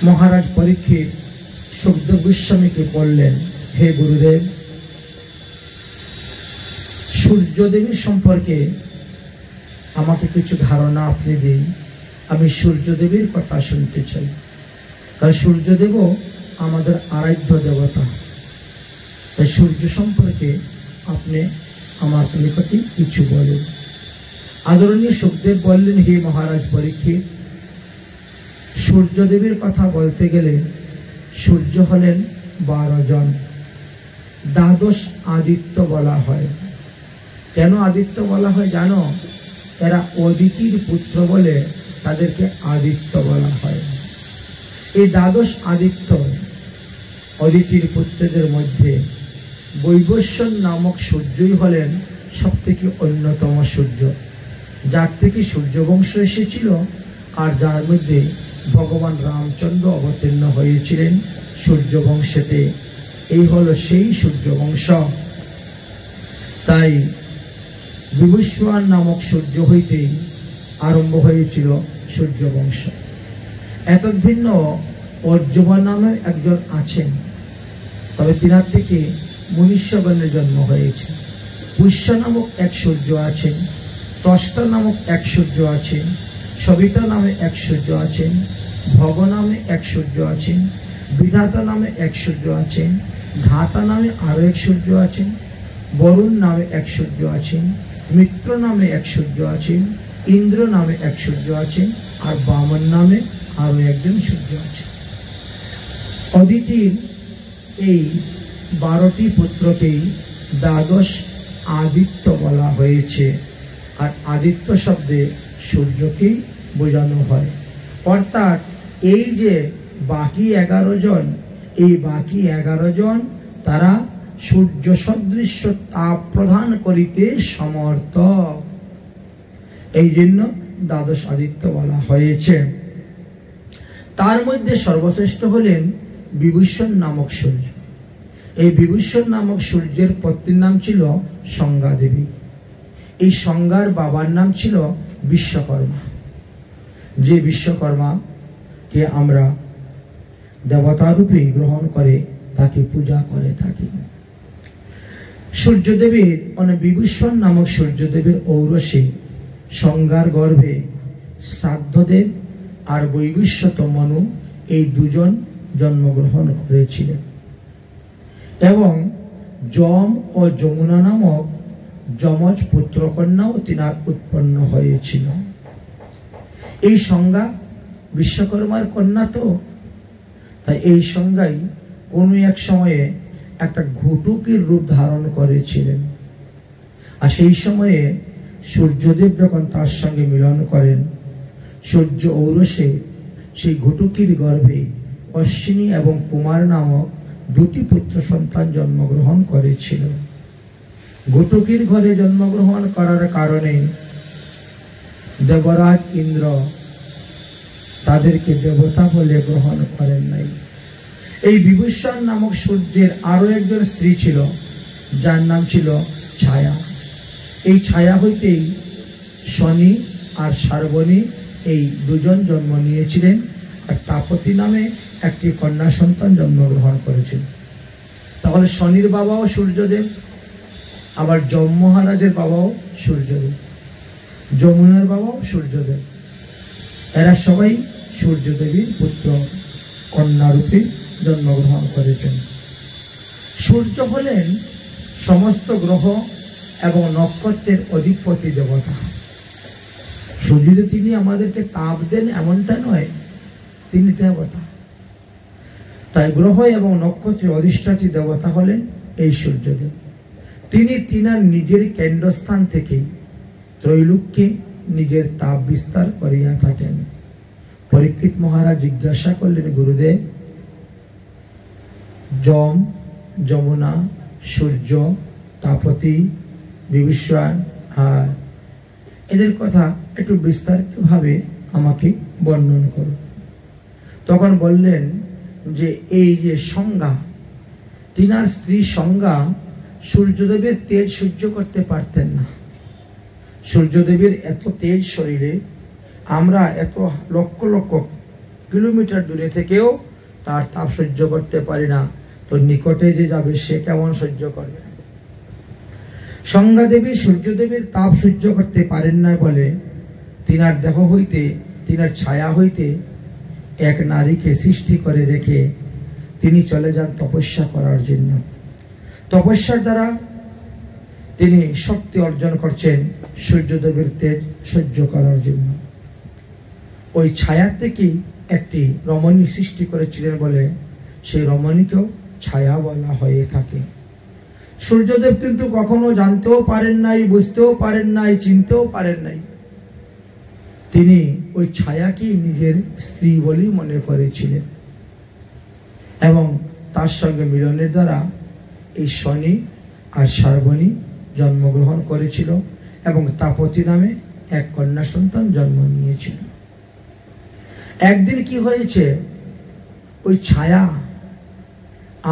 মহারাজ পরীক্ষিত সুখদেব গোস্বামীকে বললেন, হে গুরুদেব, সূর্যদেবীর সম্পর্কে আমাকে কিছু ধারণা আপনি দিন। আমি সূর্যদেবীর কথা শুনতে চাই, কারণ সূর্যদেবও আমাদের আরাধ্য দেবতা। তাই সূর্য সম্পর্কে আপনি আমার নিকটে কিছু বলেন। আদরণীয় সুখদেব বললেন, হে মহারাজ পরীক্ষিত, সূর্যদেবীর কথা বলতে গেলে সূর্য হলেন 12 জন। দ্বাদশ আদিত্য বলা হয়। কেন আদিত্য বলা হয় জানো? এরা অদিতির পুত্র বলে তাদেরকে আদিত্য বলা হয়। এই দ্বাদশ আদিত্য অদিতির পুত্রদের মধ্যে বৈবস্বত নামক সূর্যই হলেন সব থেকে অন্যতম সূর্য, যার থেকে সূর্যবংশ এসেছিল আর যার মধ্যে ভগবান রামচন্দ্র অবতীর্ণ হয়েছিলেন সূর্যবংশেতে। এই হলো সেই সূর্যবংশ। তাই বিভূষণ নামক সূর্য হইতেই আরম্ভ হয়েছিল সূর্যবংশ। এত ভিন্ন অর্জুন নামে একজন আছেন, তবে তিনার থেকে মনুষ্যগণের জন্ম হয়েছে। পুষ্য নামক এক সূর্য আছেন, ত্বষ্টা নামক এক সূর্য আছেন, সবিতা নামে এক সূর্য আছেন, ভগ নামে এক সূর্য আছেন, বিধাতা নামে এক সূর্য আছেন, ধাতা নামে আরো এক সূর্য আছেন, বরুণ নামে এক সূর্য আছেন, মিত্র নামে এক সূর্য আছেন, ইন্দ্র নামে এক সূর্য আছেন, আর বামন নামে আরো একজন সূর্য আছেন। অদিতির এই 12টি পুত্রকেই দ্বাদশ আদিত্য বলা হয়েছে। আর আদিত্য শব্দে সূর্যকেই বোঝানো হয়। অর্থাৎ এই যে বাকি 11 জন, এই বাকি 11 জন তারা সূর্য সদৃশ্য তাপ প্রদান করিতে সমর্থ। এই জন্য দ্বাদশ আদিত্য বলা হয়েছে। তার মধ্যে সর্বশ্রেষ্ঠ হলেন বিভূষণ নামক সূর্য। এই বিভূষণ নামক সূর্যের পত্নীর নাম ছিল সংজ্ঞা দেবী। এই সংজ্ঞার বাবার নাম ছিল বিশ্বকর্মা। যে বিশ্বকর্মাকে আমরা দেবতা রূপে গ্রহণ করে তাকে পূজা করে থাকি। সূর্যদেবের মানে বিভূষণ নামক সূর্যদেবের ঔরসে সংজ্ঞার গর্ভে শ্রাদ্ধদেব আর বৈবস্বত মনু এই দুজন জন্মগ্রহণ করেছিলেন এবং যম ও যমুনা নামক যমজ পুত্রকন্যাও তিনার উৎপন্ন হয়েছিল। এই সংজ্ঞা বিশ্বকর্মার কন্যা তো, তাই এই সংজ্ঞাই কোনো এক সময়ে একটা ঘুটুকির রূপ ধারণ করেছিলেন। আর সেই সময়ে সূর্যদেব যখন তার সঙ্গে মিলন করেন, সূর্য ঔরসে সেই ঘুটুকির গর্ভে অশ্বিনী এবং কুমার নামক 2টি পুত্র সন্তান জন্মগ্রহণ করেছিল। ঘুটুকির ঘরে জন্মগ্রহণ করার কারণে দেবরাজ ইন্দ্র তাদেরকে দেবতা বলে গ্রহণ করেন নাই। এই বিভূষণ নামক সূর্যের আরো একজন স্ত্রী ছিল, যার নাম ছিল ছায়া। এই ছায়া হইতেই শনি আর শার্বণী এই দুজন জন্ম নিয়েছিলেন, আর তাপতি নামে একটি কন্যা সন্তান জন্মগ্রহণ করেছিল। তাহলে শনির বাবাও সূর্যদেব, আবার যম মহারাজের বাবাও সূর্যদেব, যমুনার বাবাও সূর্যদেব। এরা সবাই সূর্যদেবীর পুত্র কন্যা রূপে জন্মগ্রহণ করেছেন। সূর্য হলেন সমস্ত গ্রহ এবং নক্ষত্রের অধিপতি দেবতা। শুধু যে তিনি আমাদেরকে তাপ দেন এমনটা নয়, তিনি দেবতা। তাই গ্রহ এবং নক্ষত্রের অধিষ্ঠাত্রী দেবতা হলেন এই সূর্যদেব। তিনি তিনার নিজের কেন্দ্রস্থান থেকেই ত্রৈলোক্যে নিজের তাপ বিস্তার করিয়া থাকেন। পরীক্ষিত মহারাজ জিজ্ঞাসা করলেন, গুরুদেব, যম, যমুনা, সূর্য, তাপতি, বিভূষণ আর এদের কথা একটু বিস্তারিতভাবে আমাকে বর্ণন করুন। তখন বললেন যে এই যে সংজ্ঞা, তিনার স্ত্রী সংজ্ঞা সূর্যদেবের তেজ সহ্য করতে পারতেন না। সূর্যদেবের এত তেজ শরীরে, আমরা এত লক্ষ লক্ষ কিলোমিটার দূরে থেকেও তার তাপ সহ্য করতে পারি না, তো নিকটে যে যাবে সে কেমন সহ্য করবে? সংজ্ঞাদেবী সূর্যদেবের তাপ সহ্য করতে পারেন না বলে তিনার দেহ হইতে, তিনার ছায়া হইতে এক নারীকে সৃষ্টি করে রেখে তিনি চলে যান তপস্যা করার জন্য। তপস্যার দ্বারা তিনি শক্তি অর্জন করছেন সূর্যদেবের তেজ সহ্য করার জন্য। ওই ছায়া থেকে একটি রমণী সৃষ্টি করেছিলেন বলে সেই রমণীকেও ছায়া বলা হয়ে থাকে। সূর্যদেব কিন্তু কখনো জানতেও পারেন নাই, বুঝতেও পারেন নাই, চিনতেও পারেন নাই। তিনি ওই ছায়াকেই নিজের স্ত্রী বলেই মনে করেছিলেন এবং তার সঙ্গে মিলনের দ্বারা এই শনি আর শার্বণী জন্মগ্রহণ করেছিল এবং তাপতী নামে এক কন্যা সন্তান জন্ম নিয়েছিল। একদিন কি হয়েছে, ওই ছায়া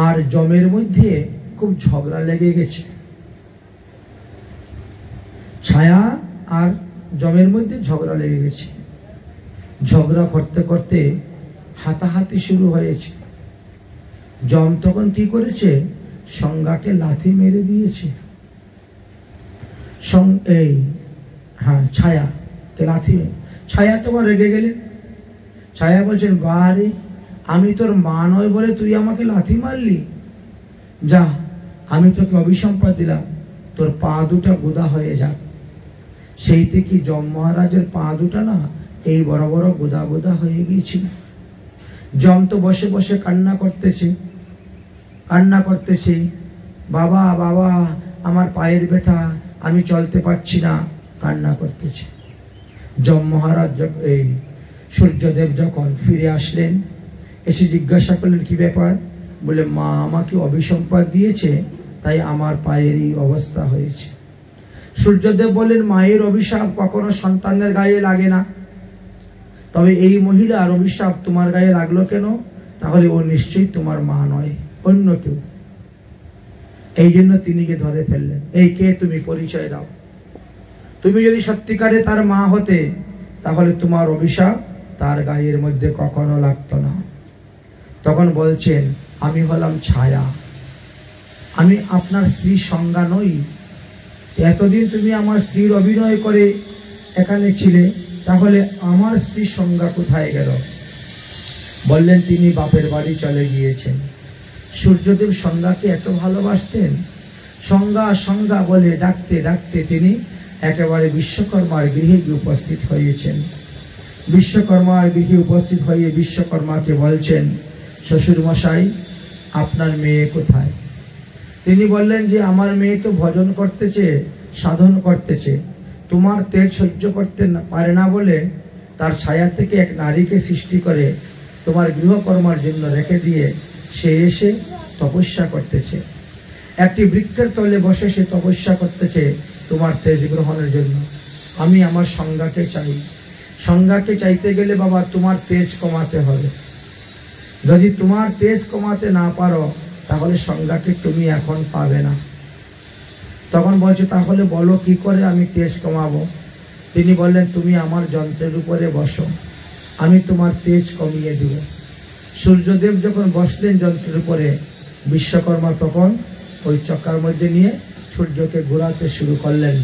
আর যমের মধ্যে খুব ঝগড়া লেগে গেছে। ছায়া আর যমের মধ্যে ঝগড়া লেগে গেছে। ঝগড়া করতে করতে হাতাহাতি শুরু হয়েছে। যম তখন কি করেছে, সংজ্ঞাকে লাথি মেরে দিয়েছে। ছায়াকে লাথি, ছায়া তোমার রেগে গেলেন। ছায়া বলছেন, বারে আমি তোর মা নয় বলে তুই আমাকে লাথি মারলি? যা, আমি তোকে অভিসম্পাদ দিলাম, তোর পা দুটা গোদা হয়ে যাক। সেই থেকে যম মহারাজের পা দুটা না এই বড় বড় গোদা গোদা হয়ে গিয়েছিল। যম তো বসে বসে কান্না করতেছে, বাবা বাবা আমার পায়ের ব্যথা, আমি চলতে পারছি না, কান্না করতেছে। যম মহারাজ এই সূর্যদেব যখন ফিরে আসলেন, এসে জিজ্ঞাসা করলেন কি ব্যাপার? বলে, মা আমাকে অভিসম্পাদ দিয়েছে, তাই আমার পায়ের এই অবস্থা হয়েছে। সূর্যদেব বলেন, মায়ের অভিশাপ কখনো সন্তানের গায়ে লাগে না, তবে এই মহিলার অভিশাপ তোমার গায়ে লাগলো কেন? তাহলে ও নিশ্চয়ই তোমার মা নয়, অন্য কেউ। এই জন্য তিনিকে ধরে ফেললেন। এই কে তুমি, পরিচয় দাও। তুমি যদি সত্যিকারে তার মা হতে, তাহলে তোমার অভিশাপ তার গায়ের মধ্যে কখনো লাগতো না। তখন বলছেন, আমি হলাম ছায়া, আমি আপনার স্ত্রী সংজ্ঞা নই। এতদিন তুমি আমার স্ত্রীর অভিনয় করে এখানে ছিলে, তাহলে আমার স্ত্রীর সংজ্ঞা কোথায় গেল? বললেন, তিনি বাপের বাড়ি চলে গিয়েছেন। সূর্যদেব সংজ্ঞাকে এত ভালোবাসতেন, সংজ্ঞা সংজ্ঞা বলে ডাকতে ডাকতে তিনি একেবারে বিশ্বকর্মার গৃহে উপস্থিত হয়েছেন। বিশ্বকর্মার গৃহে উপস্থিত হয়ে বিশ্বকর্মাকে বলছেন, শ্বশুর মশাই, আপনার মেয়ে কোথায়? তিনি বললেন যে, আমার মেয়ে তো ভজন করতেছে, সাধন করতেছে, তোমার তেজ সহ্য করতে পারে না বলে তার ছায়া থেকে এক নারীকে সৃষ্টি করে তোমার গৃহকর্মার জন্য রেখে দিয়ে সে এসে তপস্যা করতেছে। একটি বৃক্ষের তলে বসে সে তপস্যা করতেছে তোমার তেজ গ্রহণের জন্য। আমি আমার সংজ্ঞাকে চাই। সংজ্ঞাকে চাইতে গেলে বাবা তোমার তেজ কমাতে হবে। যদি তোমার তেজ কমাতে না পারো, তাহলে সংজ্ঞাকে তুমি এখন পাবে না। তখন বলছে, তাহলে বলো কি করে আমি তেজ কমাবো? তিনি বললেন, তুমি আমার যন্ত্রের উপরে বসো, আমি তোমার তেজ কমিয়ে দেব। সূর্যদেব যখন বসলেন যন্ত্রের উপরে, বিশ্বকর্মা তখন ওই চক্রার মধ্যে নিয়ে সূর্যকে ঘোরাতে শুরু করলেন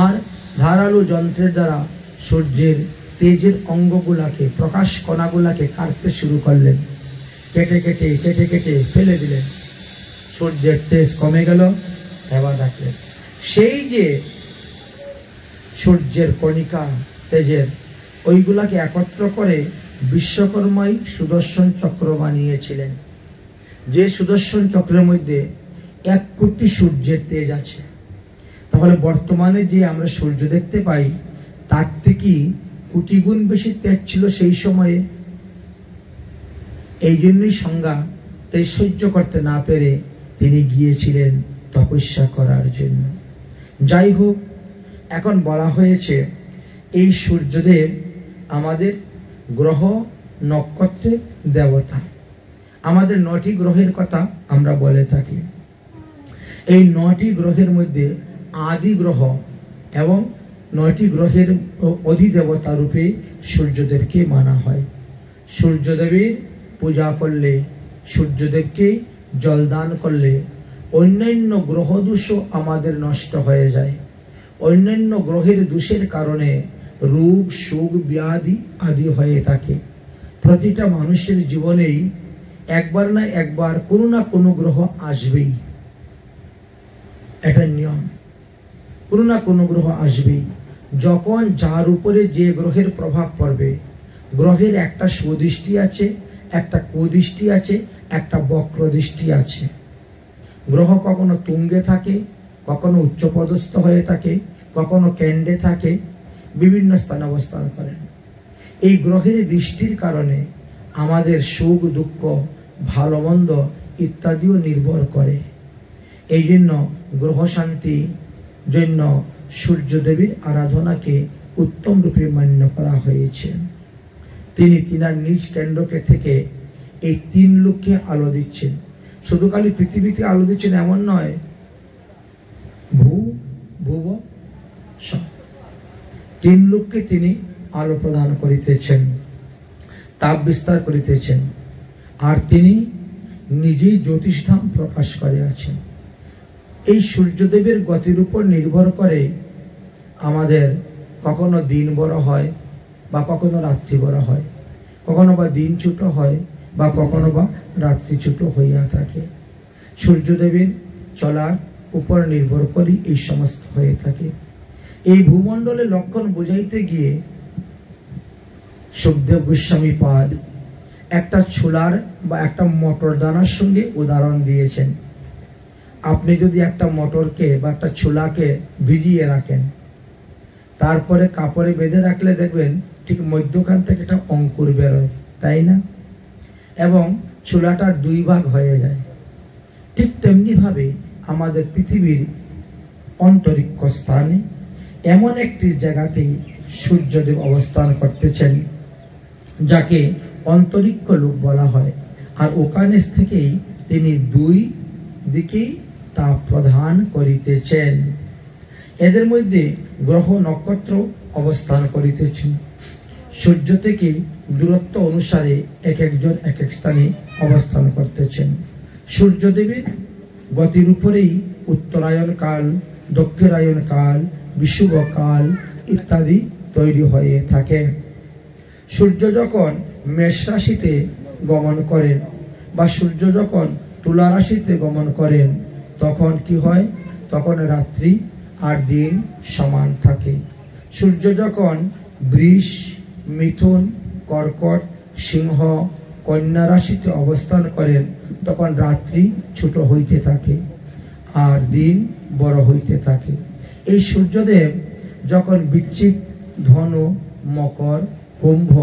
আর ধারালো যন্ত্রের দ্বারা সূর্যের তেজের অঙ্গগুলাকে, প্রকাশ কণাগুলাকে কাটতে শুরু করলেন। কেটে কেটে কেটে কেটে ফেলে দিলেন। সূর্যের তেজ কমে গেল। এবার দেখলেন সেই যে সূর্যের কণিকা তেজের, ওইগুলাকে একত্র করে বিশ্বকর্মাই সুদর্শন চক্র বানিয়েছিলেন। যে সুদর্শন চক্রের মধ্যে 1 কোটি সূর্যের তেজ আছে। তাহলে বর্তমানে যে আমরা সূর্য দেখতে পাই, তার থেকে কোটি গুণ বেশি তেজ ছিল সেই সময়ে। এই জন্যই সংজ্ঞা তেজ সহ্য করতে না পেরে তিনি গিয়েছিলেন তপস্যা করার জন্য। যাই হোক, এখন বলা হয়েছে এই সূর্যদেব আমাদের গ্রহ নক্ষত্রের দেবতা। আমাদের 9টি গ্রহের কথা আমরা বলে থাকি। এই 9টি গ্রহের মধ্যে আদি গ্রহ এবং 9টি গ্রহের অধিদেবতা রূপে সূর্যদেবকে মানা হয়। সূর্যদেবের পূজা করলে, সূর্যদেবকে জলদান করলে অন্যান্য গ্রহ দোষও আমাদের নষ্ট হয়ে যায়। অন্যান্য গ্রহের দোষের কারণে রোগ, শোক, ব্যাধি আদি হয়ে থাকে। প্রতিটা মানুষের জীবনেই একবার না একবার কোনো না কোনো গ্রহ আসবেই, এটা নিয়ম। কোনো না কোনো গ্রহ আসবেই। যখন যার উপরে যে গ্রহের প্রভাব পড়বে, গ্রহের একটা সুদৃষ্টি আছে, একটা কুদৃষ্টি আছে, একটা বক্র দৃষ্টি আছে। গ্রহ কখনো তুঙ্গে থাকে, কখনো উচ্চপদস্থ হয়ে থাকে, কখনো কেন্দ্রে থাকে, বিভিন্ন স্থানে অবস্থান করেন। এই গ্রহের দৃষ্টির কারণে আমাদের সুখ, দুঃখ, ভালো মন্দ ইত্যাদিও নির্ভর করে। এই জন্য গ্রহ শান্তি জন্য সূর্যদেবীর আরাধনাকে উত্তম রূপে মান্য করা হয়েছে। তিনি তিনার নিজ কেন্দ্রকে থেকে এই 3 লোককে আলো দিচ্ছেন। শুধু খালি পৃথিবীতে আলো দিচ্ছেন এমন নয়, ভুব স 3 লোককে তিনি আলো প্রদান করিতেছেন, তাপ বিস্তার করিতেছেন। আর তিনি নিজেই জ্যোতিষধাম প্রকাশ করে আছেন। এই সূর্যদেবের গতির উপর নির্ভর করে আমাদের কখনো দিন বড় হয় বা কখনো রাত্রি বড় হয়, কখনো বা দিন ছোট হয় বা কখনো বা রাত্রি ছোট হইয়া থাকে। সূর্যদেবের চলার উপর নির্ভর করে এই সমস্ত হয়ে থাকে। এই ভূমণ্ডলের লক্ষণ বোঝাইতে গিয়ে সুখদেব গোস্বামী পাদ একটা ছোলার বা একটা মটর দানার সঙ্গে উদাহরণ দিয়েছেন। আপনি যদি একটা মটরকে বা একটা ছোলাকে ভিজিয়ে রাখেন, তারপরে কাপড়ে বেঁধে রাখলে দেখবেন ঠিক মধ্যখান থেকে একটা অঙ্কুর বেরোয়, তাই না? এবং ছোলাটা 2 ভাগ হয়ে যায়। ঠিক তেমনি ভাবে আমাদের পৃথিবীর অন্তরিক্ষ স্থানে এমন একটি জায়গাতে সূর্যদেব অবস্থান করতেছেন, যাকে অন্তরিক্ষ লোক বলা হয়। আর ওখানে থেকেই তিনি 2 দিকেই তাপ প্রদান করিতেছেন। এদের মধ্যে গ্রহ নক্ষত্র অবস্থান করিতেছেন। সূর্য থেকে দূরত্ব অনুসারে এক একজন এক এক স্থানে অবস্থান করতেছেন। সূর্যদেবের গতির উপরেই উত্তরায়ণ কাল, দক্ষিণায়ন কাল, বিষুব কাল ইত্যাদি তৈরি হয়ে থাকে। সূর্য যখন মেষ রাশিতে গমন করেন বা সূর্য যখন তুলা রাশিতে গমন করেন, তখন কি হয়? তখন রাত্রি আর দিন সমান থাকে। সূর্য যখন বৃষ, মিথুন, কর্কট, সিংহ, কন্যা রাশিতে অবস্থান করেন, তখন রাত্রি ছোট হইতে থাকে আর দিন বড় হইতে থাকে। এই সূর্যদেব যখন বৃশ্চিক, ধনু, মকর, কুম্ভ,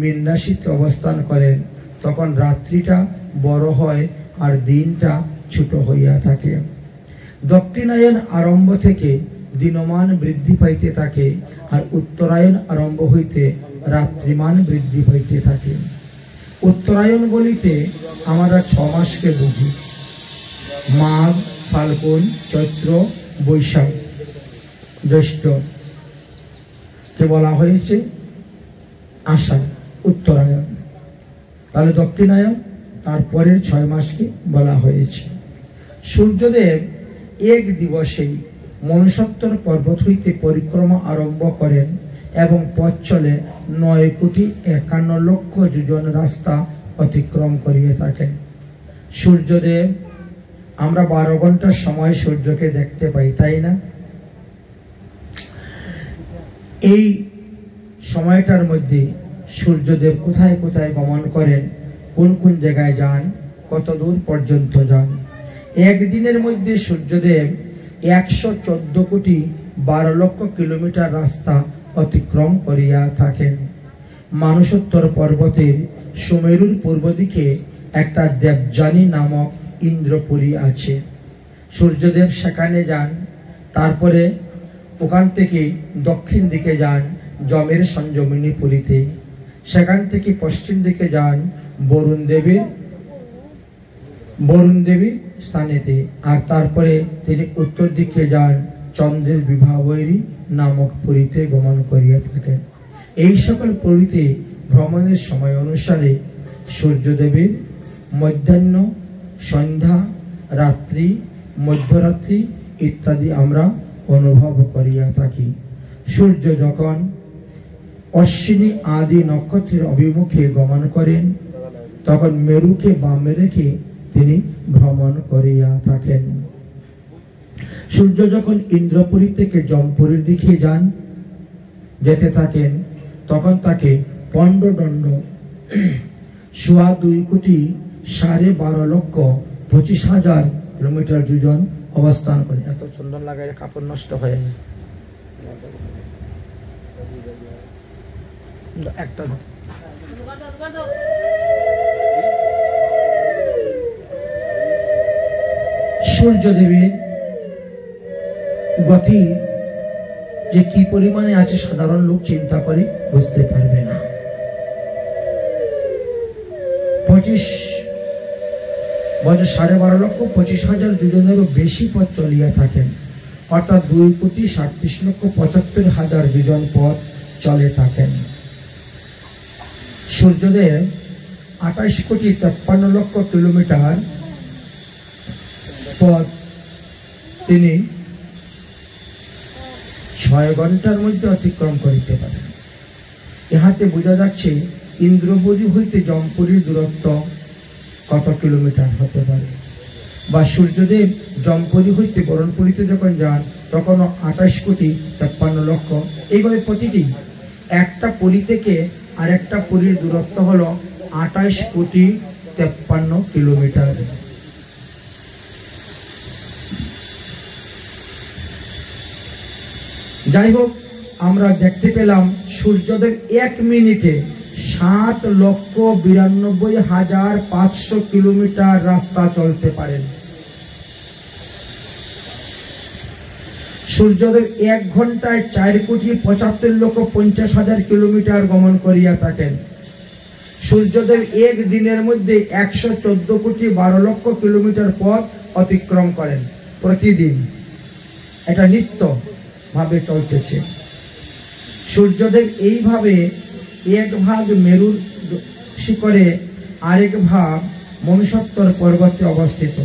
মীন রাশিতে অবস্থান করেন, তখন রাত্রিটা বড় হয় আর দিনটা ছোট হইয়া থাকে। দক্ষিণায়ন আরম্ভ থেকে দিনমান বৃদ্ধি পাইতে থাকে আর উত্তরায়ণ আরম্ভ হইতে রাত্রিমান বৃদ্ধি পাইতে থাকে। উত্তরায়ণ বলিতে আমরা 6 মাসকে বুঝি। মাঘ, ফাল্গুন, চৈত্র, বৈশাখ, জ্যৈষ্ঠ কে বলা হয়েছে আষাঢ়, উত্তরায়ণ। তাহলে দক্ষিণায়ন তারপরের 6 মাসকে বলা হয়েছে। সূর্যদেব এক দিবসেই মনুষ্যোত্তর পর্বত হইতে পরিক্রমা আরম্ভ করেন এবং পথ চলে 9,51,00,000 যোজন রাস্তা অতিক্রম করিয়ে থাকেন। সূর্যদেব, আমরা 12 ঘন্টার সময় সূর্যকে দেখতে পাই, তাই না? এই সময়টার মধ্যে সূর্যদেব কোথায় কোথায় গমন করেন, কোন কোন জায়গায় যান, কত দূর পর্যন্ত যান। একদিনের মধ্যে সূর্যদেব 114,12,00,000 কিলোমিটার রাস্তা অতিক্রম করিয়া থাকেন। মানসোত্তর পর্বতের সুমেরুর পূর্ব দিকে একটা দেবযানী নামক ইন্দ্রপুরী আছে। সূর্যদেব সেখানে যান। তারপরে ওখান থেকে দক্ষিণ দিকে যান যমের সঞ্জমিনী পুরীতে। সেখান থেকে পশ্চিম দিকে যান বরুণ দেবীর স্থানেতে। আর তারপরে তিনি উত্তর দিকে যান চন্দ্রের বিভাবৈরী নামক পুরীতে গমন করিয়া থাকেন। এই সকল পুরীতে ভ্রমণের সময় অনুসারে সূর্যদেবের মধ্যাহ্ন, সন্ধ্যা, রাত্রি, মধ্যরাত্রি ইত্যাদি আমরা অনুভব করিয়া থাকি। সূর্য যখন অশ্বিনী আদি নক্ষত্রের অভিমুখে গমন করেন তখন মেরুকে বামে রেখে তিনি ভ্রমণ করিয়া থাকেন। সূর্য যখন ইন্দ্রপুরী থেকে যমপুরীর দিকে যেতে থাকেন তখন তাকে পণ্ডদণ্ড 2.2 কিলোমিটার যোজন অবস্থান করে। এত সুন্দর লাগে, কাপড় নষ্ট হয়ে যায়। একটা সূর্যদেবের গতি যে কি পরিমাণে আছে সাধারণ লোক চিন্তা করে বুঝতে পারবে না। 12,25,000 যোজনেরও বেশি পথ চলিয়া থাকেন, অর্থাৎ 2,37,75,000 যোজন পথ চলে থাকেন। সূর্যদেব 28,53,00,000 কিলোমিটার পথ তিনি 6 ঘন্টার মধ্যে অতিক্রম করিতে পারেন। ইহাতে বোঝা যাচ্ছে ইন্দ্রপুরী হইতে যমপুরীর দূরত্ব কত কিলোমিটার হতে পারে। বা সূর্যদেব যমপুরী হইতে বরণপুরীতে যখন যান তখন 28,53,00,000। এইভাবে প্রতিটি একটা পুরী থেকে আরেকটা পুরীর দূরত্ব হলো 28,53 কিলোমিটার। যাই হোক, আমরা দেখতে পেলাম সূর্যদেব 1 মিনিটে 7,92,500 কিলোমিটার রাস্তা চলতে পারেন। সূর্যদেব 1 ঘন্টায় 4,75,50,000 কিলোমিটার গমন করিয়া থাকেন। সূর্যদেব 1 দিনের মধ্যে 114,12,00,000 কিলোমিটার পথ অতিক্রম করেন প্রতিদিন। এটা নিত্য ভাবে চলতেছে। সূর্যদেব এইভাবে এক ভাগ মেরুর শিখরে আরেক ভাগ মনুষ্যোত্তর পর্বতে অবস্থিত।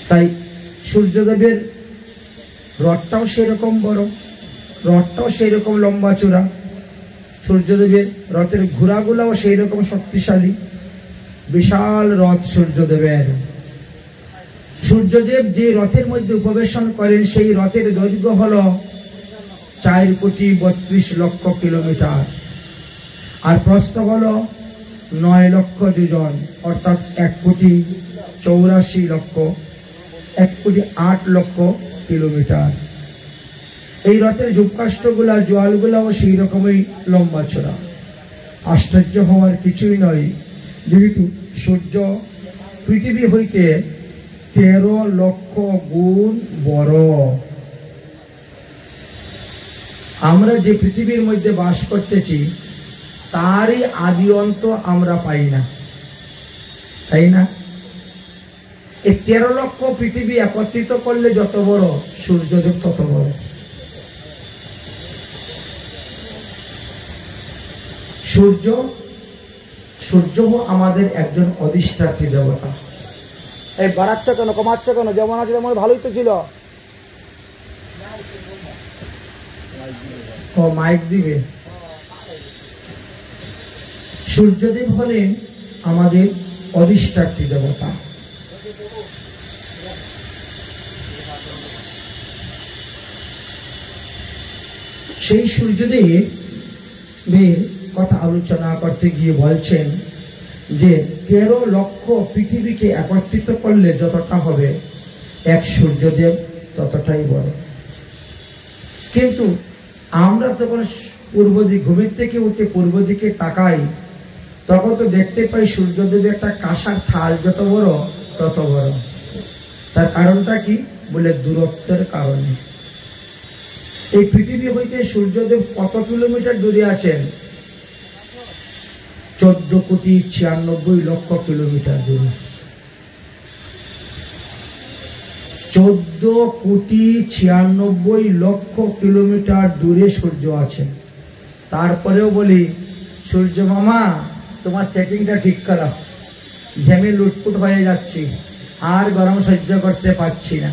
তাই সূর্যদেবের রথটাও সেরকম বড়, রথটাও সেই রকম লম্বা চূড়া, সূর্যদেবের রথের ঘোড়াগুলাও সেই রকম শক্তিশালী। বিশাল রথ সূর্যদেবের। সূর্যদেব যে রথের মধ্যে উপবেশন করেন সেই রথের দৈর্ঘ্য হলো 4,32,00,000 কিলোমিটার, আর প্রস্থ হলো 9 লক্ষ যোজন, অর্থাৎ 1,84,00,000 কিলোমিটার। এই রথের যুগকাষ্ঠগুলা জোয়ালগুলাও সেই রকমই লম্বা চড়া। আশ্চর্য হওয়ার কিছুই নয়, যেহেতু সূর্য পৃথিবী হইতে 13 লক্ষ গুণ বড়। আমরা যে পৃথিবীর মধ্যে বাস করতেছি তারই আদি অন্ত আমরা পাই না, তাই না? এই 13 লক্ষ পৃথিবী একত্রিত করলে যত বড়, সূর্যদেব তত বড়। সূর্য আমাদের একজন অধিষ্ঠাত্রী দেবতা। এই বাড়াচ্ছে কেন, কমাচ্ছে কেন? যেমন আছে তেমন ভালোই তো ছিল। ও মাইক দিবে। সূর্যদেব হলেন আমাদের অধিষ্ঠাত্রী দেবতা। সেই সূর্যদেবের কথা আলোচনা করতে গিয়ে বলছেন যে 13 লক্ষ পৃথিবীকে একত্রিত করলে যতটা হবে, এক সূর্যদেব ততটাই বড়। কিন্তু আমরা তখন পূর্ব দিক, ঘুমের থেকে উঠে পূর্ব দিকে তাকাই, তখন তো দেখতে পাই সূর্যদেবের একটা কাঁসার থাল যত বড় তত বড়। তার কারণটা কি? বলে দূরত্বের কারণে। এই পৃথিবী হইতে সূর্যদেব কত কিলোমিটার দূরে আছেন? 14,96,00,000 কিলোমিটার দূরে। 14,96,00,000 কিলোমিটার দূরে সূর্য আছে। তারপরেও বলি, সূর্য মামা তোমার সেটিংটা ঠিক করো, ঘেমে লুটপুট হয়ে যাচ্ছি, আর গরম সহ্য করতে পারছি না।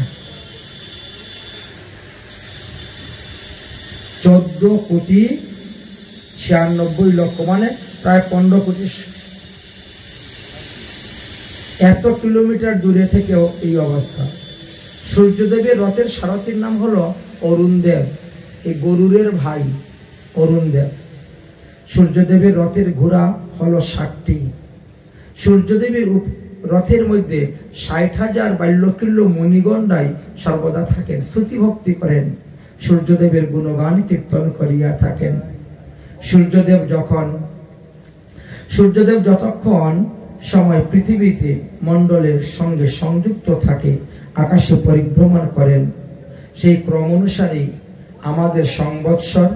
14,96,00,000 মানে প্রায় 15 কোটি। এত কিলোমিটার দূরে থেকেও এই অবস্থা। সূর্যদেবের রথের সারথীর নাম হলো অরুণদেব, এই গরুরের ভাই অরুণদেব। সূর্যদেবের রথের ঘোড়া হলো 60টি। সূর্যদেবের রথের মধ্যে 60,000 বাল্যকিল্য মুনিগণরাই সর্বদা থাকেন, স্তুতি ভক্তি করেন, সূর্যদেবের গুণগান কীর্তন করিয়া থাকেন। সূর্যদেব যতক্ষণ সময় পৃথিবীতে মণ্ডলের সঙ্গে সংযুক্ত থাকে, আকাশে পরিভ্রমণ করেন, সেই ক্রম অনুসারে আমাদের সংবৎসর,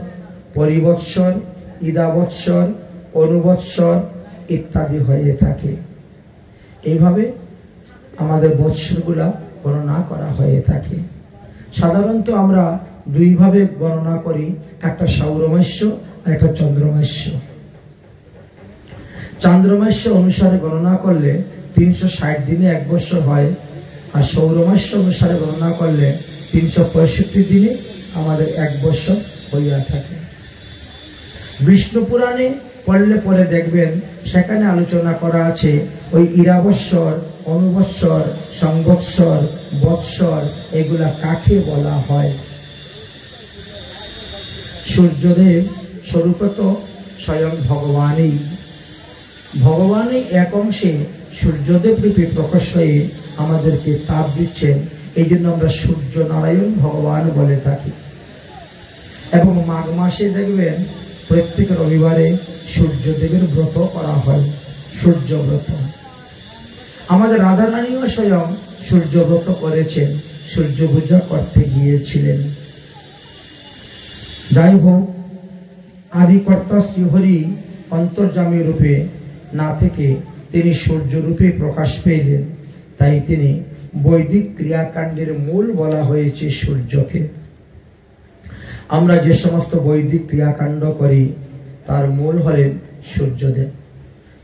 পরিবৎসর, ইদাবৎসর, অনুবৎসর ইত্যাদি হয়ে থাকে। এইভাবে আমাদের বৎসরগুলা গণনা করা হয়ে থাকে। সাধারণত আমরা দুইভাবে গণনা করি, একটা সৌরমাস্য আর একটা চন্দ্রমাস্য। চন্দ্রমাস্য অনুসারে গণনা করলে 360 দিনে 1 বৎসর হয়, আর সৌরমাস্য অনুসারে গণনা করলে 365 দিনে আমাদের 1 বৎসর হইয়া থাকে। বিষ্ণু পুরাণে পড়লে পরে দেখবেন সেখানে আলোচনা করা আছে ওই ইরাবৎসর, অনুবৎসর, সংবৎসর, বৎসর এগুলা কাকে বলা হয়। সূর্যদেব স্বরূপত স্বয়ং ভগবানই এক অংশে সূর্যদেব রূপে প্রকাশ হয়ে আমাদেরকে তাপ দিচ্ছেন। এই জন্য আমরা সূর্য নারায়ণ ভগবান বলে থাকি। এবং মাঘ মাসে দেখবেন প্রত্যেক রবিবারে সূর্যদেবের ব্রত করা হয়, সূর্য ব্রত। আমাদের রাধারানীও স্বয়ং সূর্য ব্রত করেছেন, সূর্য পূজা করতে গিয়েছিলেন। যাই হোক, আদিকর্তা শ্রীহরি অন্তর্যামী রূপে না থেকে তিনি সূর্য রূপে প্রকাশ পেলেন, তাই তিনি বৈদিক ক্রিয়াকাণ্ডের মূল বলা হয়েছে সূর্যকে। আমরা যে সমস্ত বৈদিক ক্রিয়াকাণ্ড করি তার মূল হলেন সূর্যদেব।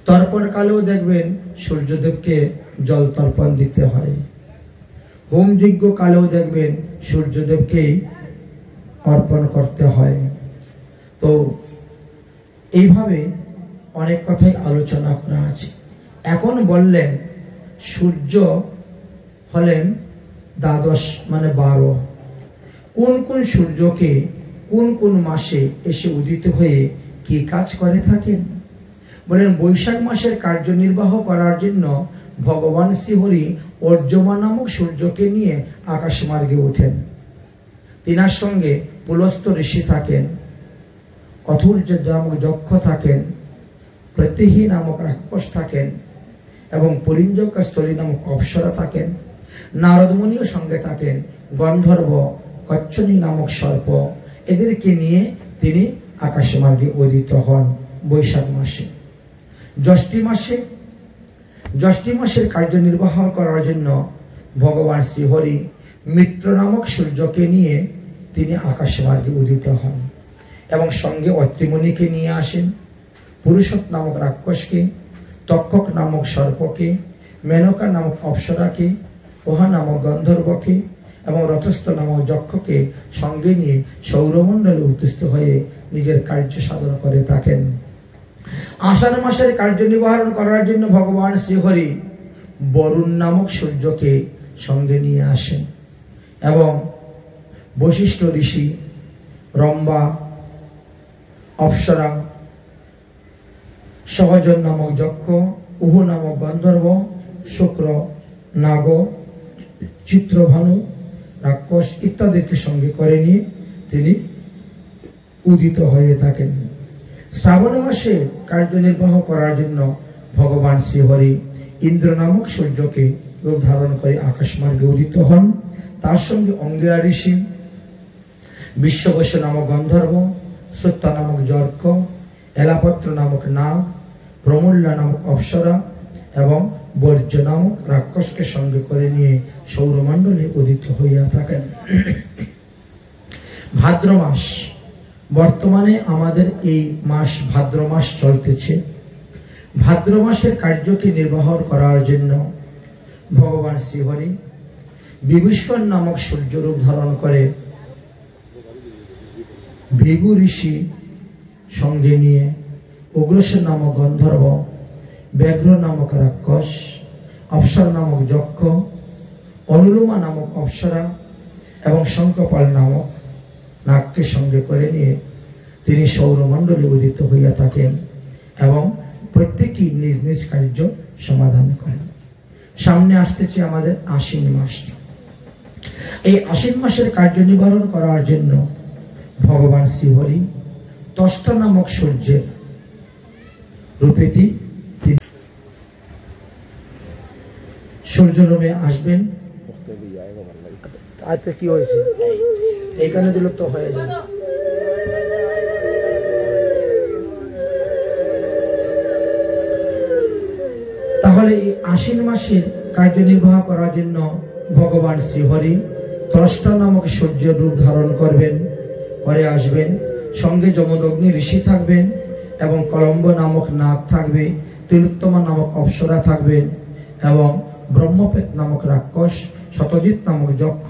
তর্পণ কালেও দেখবেন সূর্যদেবকে জল তর্পণ দিতে হয়। হোম যজ্ঞ কালেও দেখবেন সূর্যদেবকেই অর্পণ করতে হয়। তো এইভাবে অনেক কথাই আলোচনা করা আছে। এখন বললেন সূর্য হলেন দ্বাদশ মানে 12। কোন কোন সূর্যকে কোন কোন মাসে এসে উদিত হয়ে কি কাজ করে থাকেন? বলেন বৈশাখ মাসের কার্যনির্বাহ করার জন্য ভগবান শ্রীহরি অর্যমা নামক সূর্যকে নিয়ে আকাশ মার্গে ওঠেন। তিনার সঙ্গে পুলস্ত ঋষি থাকেন, অথুর্য নামক যক্ষ থাকেন, প্রত্যহী নামক রাক্ষস থাকেন এবং পরিঞ্জকস্থলী নামক অপ্সরা থাকেন। নারদ মুনিও সঙ্গে থাকেন, গন্ধর্ব, কচ্ছনী নামক সর্প, এদেরকে নিয়ে তিনি আকাশ মার্গে উদিত হন বৈশাখ মাসে। জ্যৈষ্ঠ মাসের কার্যনির্বাহ করার জন্য ভগবান শ্রীহরি মিত্র নামক সূর্যকে নিয়ে তিনি আকাশ মার্গে উদিত হন এবং সঙ্গে অত্রিমণিকে নিয়ে আসেন, পুরুষত নামক রাক্ষসকে, তক্ষক নামক সর্পকে, মেনকা নামক অপ্সরাকে, ওহা নামক গন্ধর্বকে এবং রথস্থ নামক যক্ষকে সঙ্গে নিয়ে সৌরমণ্ডলে উত্তিষ্ট হয়ে নিজের কার্য সাধন করে থাকেন। আষাঢ় মাসের কার্যনির্বাহ করার জন্য ভগবান শ্রীহরি বরুণ নামক সূর্যকে সঙ্গে নিয়ে আসেন এবং বশিষ্ঠ ঋষি, রম্বা, অপ্সরা, সহজন নামক যক্ষ, উহু নামক গন্ধর্ব, শুক্র, নাগ, চিত্রভানু, রাক্ষস ইত্যাদিকে সঙ্গে করে নিয়ে তিনি উদিত হয়ে থাকেন। শ্রাবণ মাসে কার্যনির্বাহ করার জন্য ভগবান শ্রীহরি ইন্দ্র নামক সূর্যকে রূপ ধারণ করে আকাশ মার্গে উদিত হন। তার সঙ্গে অঙ্গিরা ঋষি, বিশ্ববৈশ্য নামক গন্ধর্ব, সত্তা নামক যর্ক, এলাপত্র নামক নাগ, প্রমূল্য নামক অপ্সরা এবং বর্জ্য নামক রাক্ষসকে সঙ্গে করে নিয়ে সৌরমণ্ডলে উদিত হইয়া থাকেন। ভাদ্র মাস, বর্তমানে আমাদের এই মাস ভাদ্র মাস চলতেছে। ভাদ্র মাসের কার্যকে নির্বাহ করার জন্য ভগবান শ্রীহরি বিভীষণ নামক সূর্যরূপ ধারণ করে ভৃগু ঋষি সঙ্গে নিয়ে উগ্রসেন নামক গন্ধর্ব, ব্যাঘ্র নামক রাক্ষস, অপ্সর নামক যক্ষ, অনুলুমা নামক অপ্সরা এবং শঙ্খপাল নামক নাগকে সঙ্গে করে নিয়ে তিনি সৌরমণ্ডলে উদিত হইয়া থাকেন এবং প্রত্যেকেই নিজ নিজ কার্য সমাধান করেন। সামনে আসতেছে আমাদের আশ্বিন মাস। এই আশ্বিন মাসের কার্য নিবারণ করার জন্য ভগবান শ্রীহরি তষ্ট নামক সূর্যের রূপেটি সূর্যরূপে আসবেন। আজকে কি হয়েছে এইখানে দিল তো হয়ে যাবে। তাহলে এই আশ্বিন মাসের কার্যনির্বাহ করার জন্য ভগবান শ্রীহরি ত্রষ্টা নামক সূর্যের রূপ ধারণ করবেন, করে আসবেন। সঙ্গে যমদগ্নি ঋষি থাকবেন এবং কলম্ব নামক নাগ থাকবে, তিলোত্তমা নামক অপ্সরা থাকবেন এবং ব্রহ্মপেত নামক রাক্ষস, শতজিৎ নামক যক্ষ,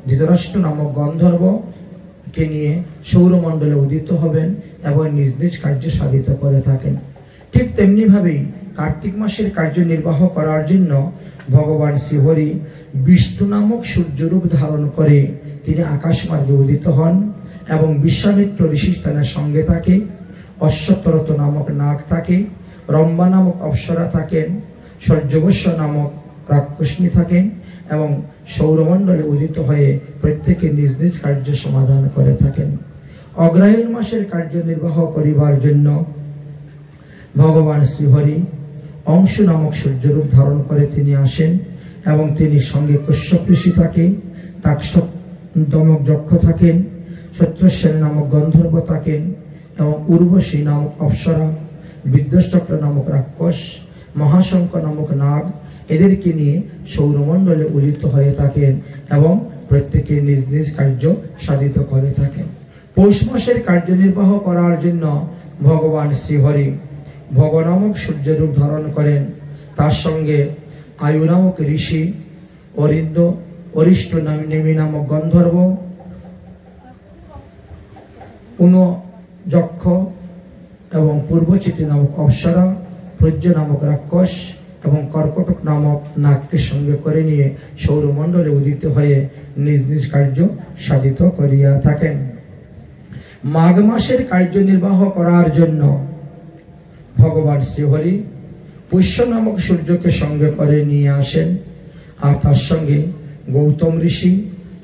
ধৃতরাষ্ট্র নামক গন্ধর্বকে নিয়ে সৌরমণ্ডলে উদিত হবেন এবং নিজ নিজ কার্য সাধিত করে থাকেন। ঠিক তেমনি ভাবেই কার্তিক মাসের কার্য নির্বাহ করার জন্য ভগবান শ্রীহরি বিষ্ণু নামক সূর্যরূপ ধারণ করে তিনি আকাশ মার্গে উদিত হন এবং বিশ্বামিত্র ঋষি স্থানের সঙ্গে থাকে। অশ্বতরত নামক নাগ থাকে, রম্বা নামক অপ্সরা থাকেন, সূর্যবস্য নামক রাক্ষসী থাকেন এবং সৌরমণ্ডলে উদিত হয়ে প্রত্যেকে নিজ নিজ কার্য সমাধান করে থাকেন। অগ্রহায়ণ মাসের কার্য নির্বাহ করিবার জন্য ভগবান শ্রীহরি অংশ নামক সূর্যরূপ ধারণ করে তিনি আসেন এবং তিনি সঙ্গে কশ্যপ ঋষি থাকে, তাক্ষক নামক যক্ষ থাকেন, সত্যসেন নামক গন্ধর্ব থাকেন এবং উর্বশী নামক অপ্সরা, বিদ্যুশ্চক্র নামক রাক্ষস, মহাশঙ্খ নামক নাগ এদেরকে নিয়ে সৌরমণ্ডলে উদিত হয়ে থাকেন এবং প্রত্যেকে নিজ নিজ কার্য সাধিত করে থাকেন। পৌষ মাসের কার্যনির্বাহ করার জন্য ভগবান শ্রীহরি ভগ নামক সূর্যরূপ ধারণ করেন, তার সঙ্গে আয়ু নামক ঋষি, অরিষ্ট নেমি নামক গন্ধর্ব, যক্ষ এবং পূর্বচিতি নামক অপ্সরা, প্রজ্ঞ নামক রাক্ষস এবং কর্কটক নামক নাগকে সঙ্গে করে নিয়ে সৌরমণ্ডলে উদিত হয়ে নিজ নিজ কার্য সাধিত করিয়া থাকেন। মাঘ মাসের কার্যনির্বাহ করার জন্য ভগবান শ্রীহরি পুষ্য নামক সূর্যকে সঙ্গে করে নিয়ে আসেন আর তার সঙ্গে গৌতম ঋষি,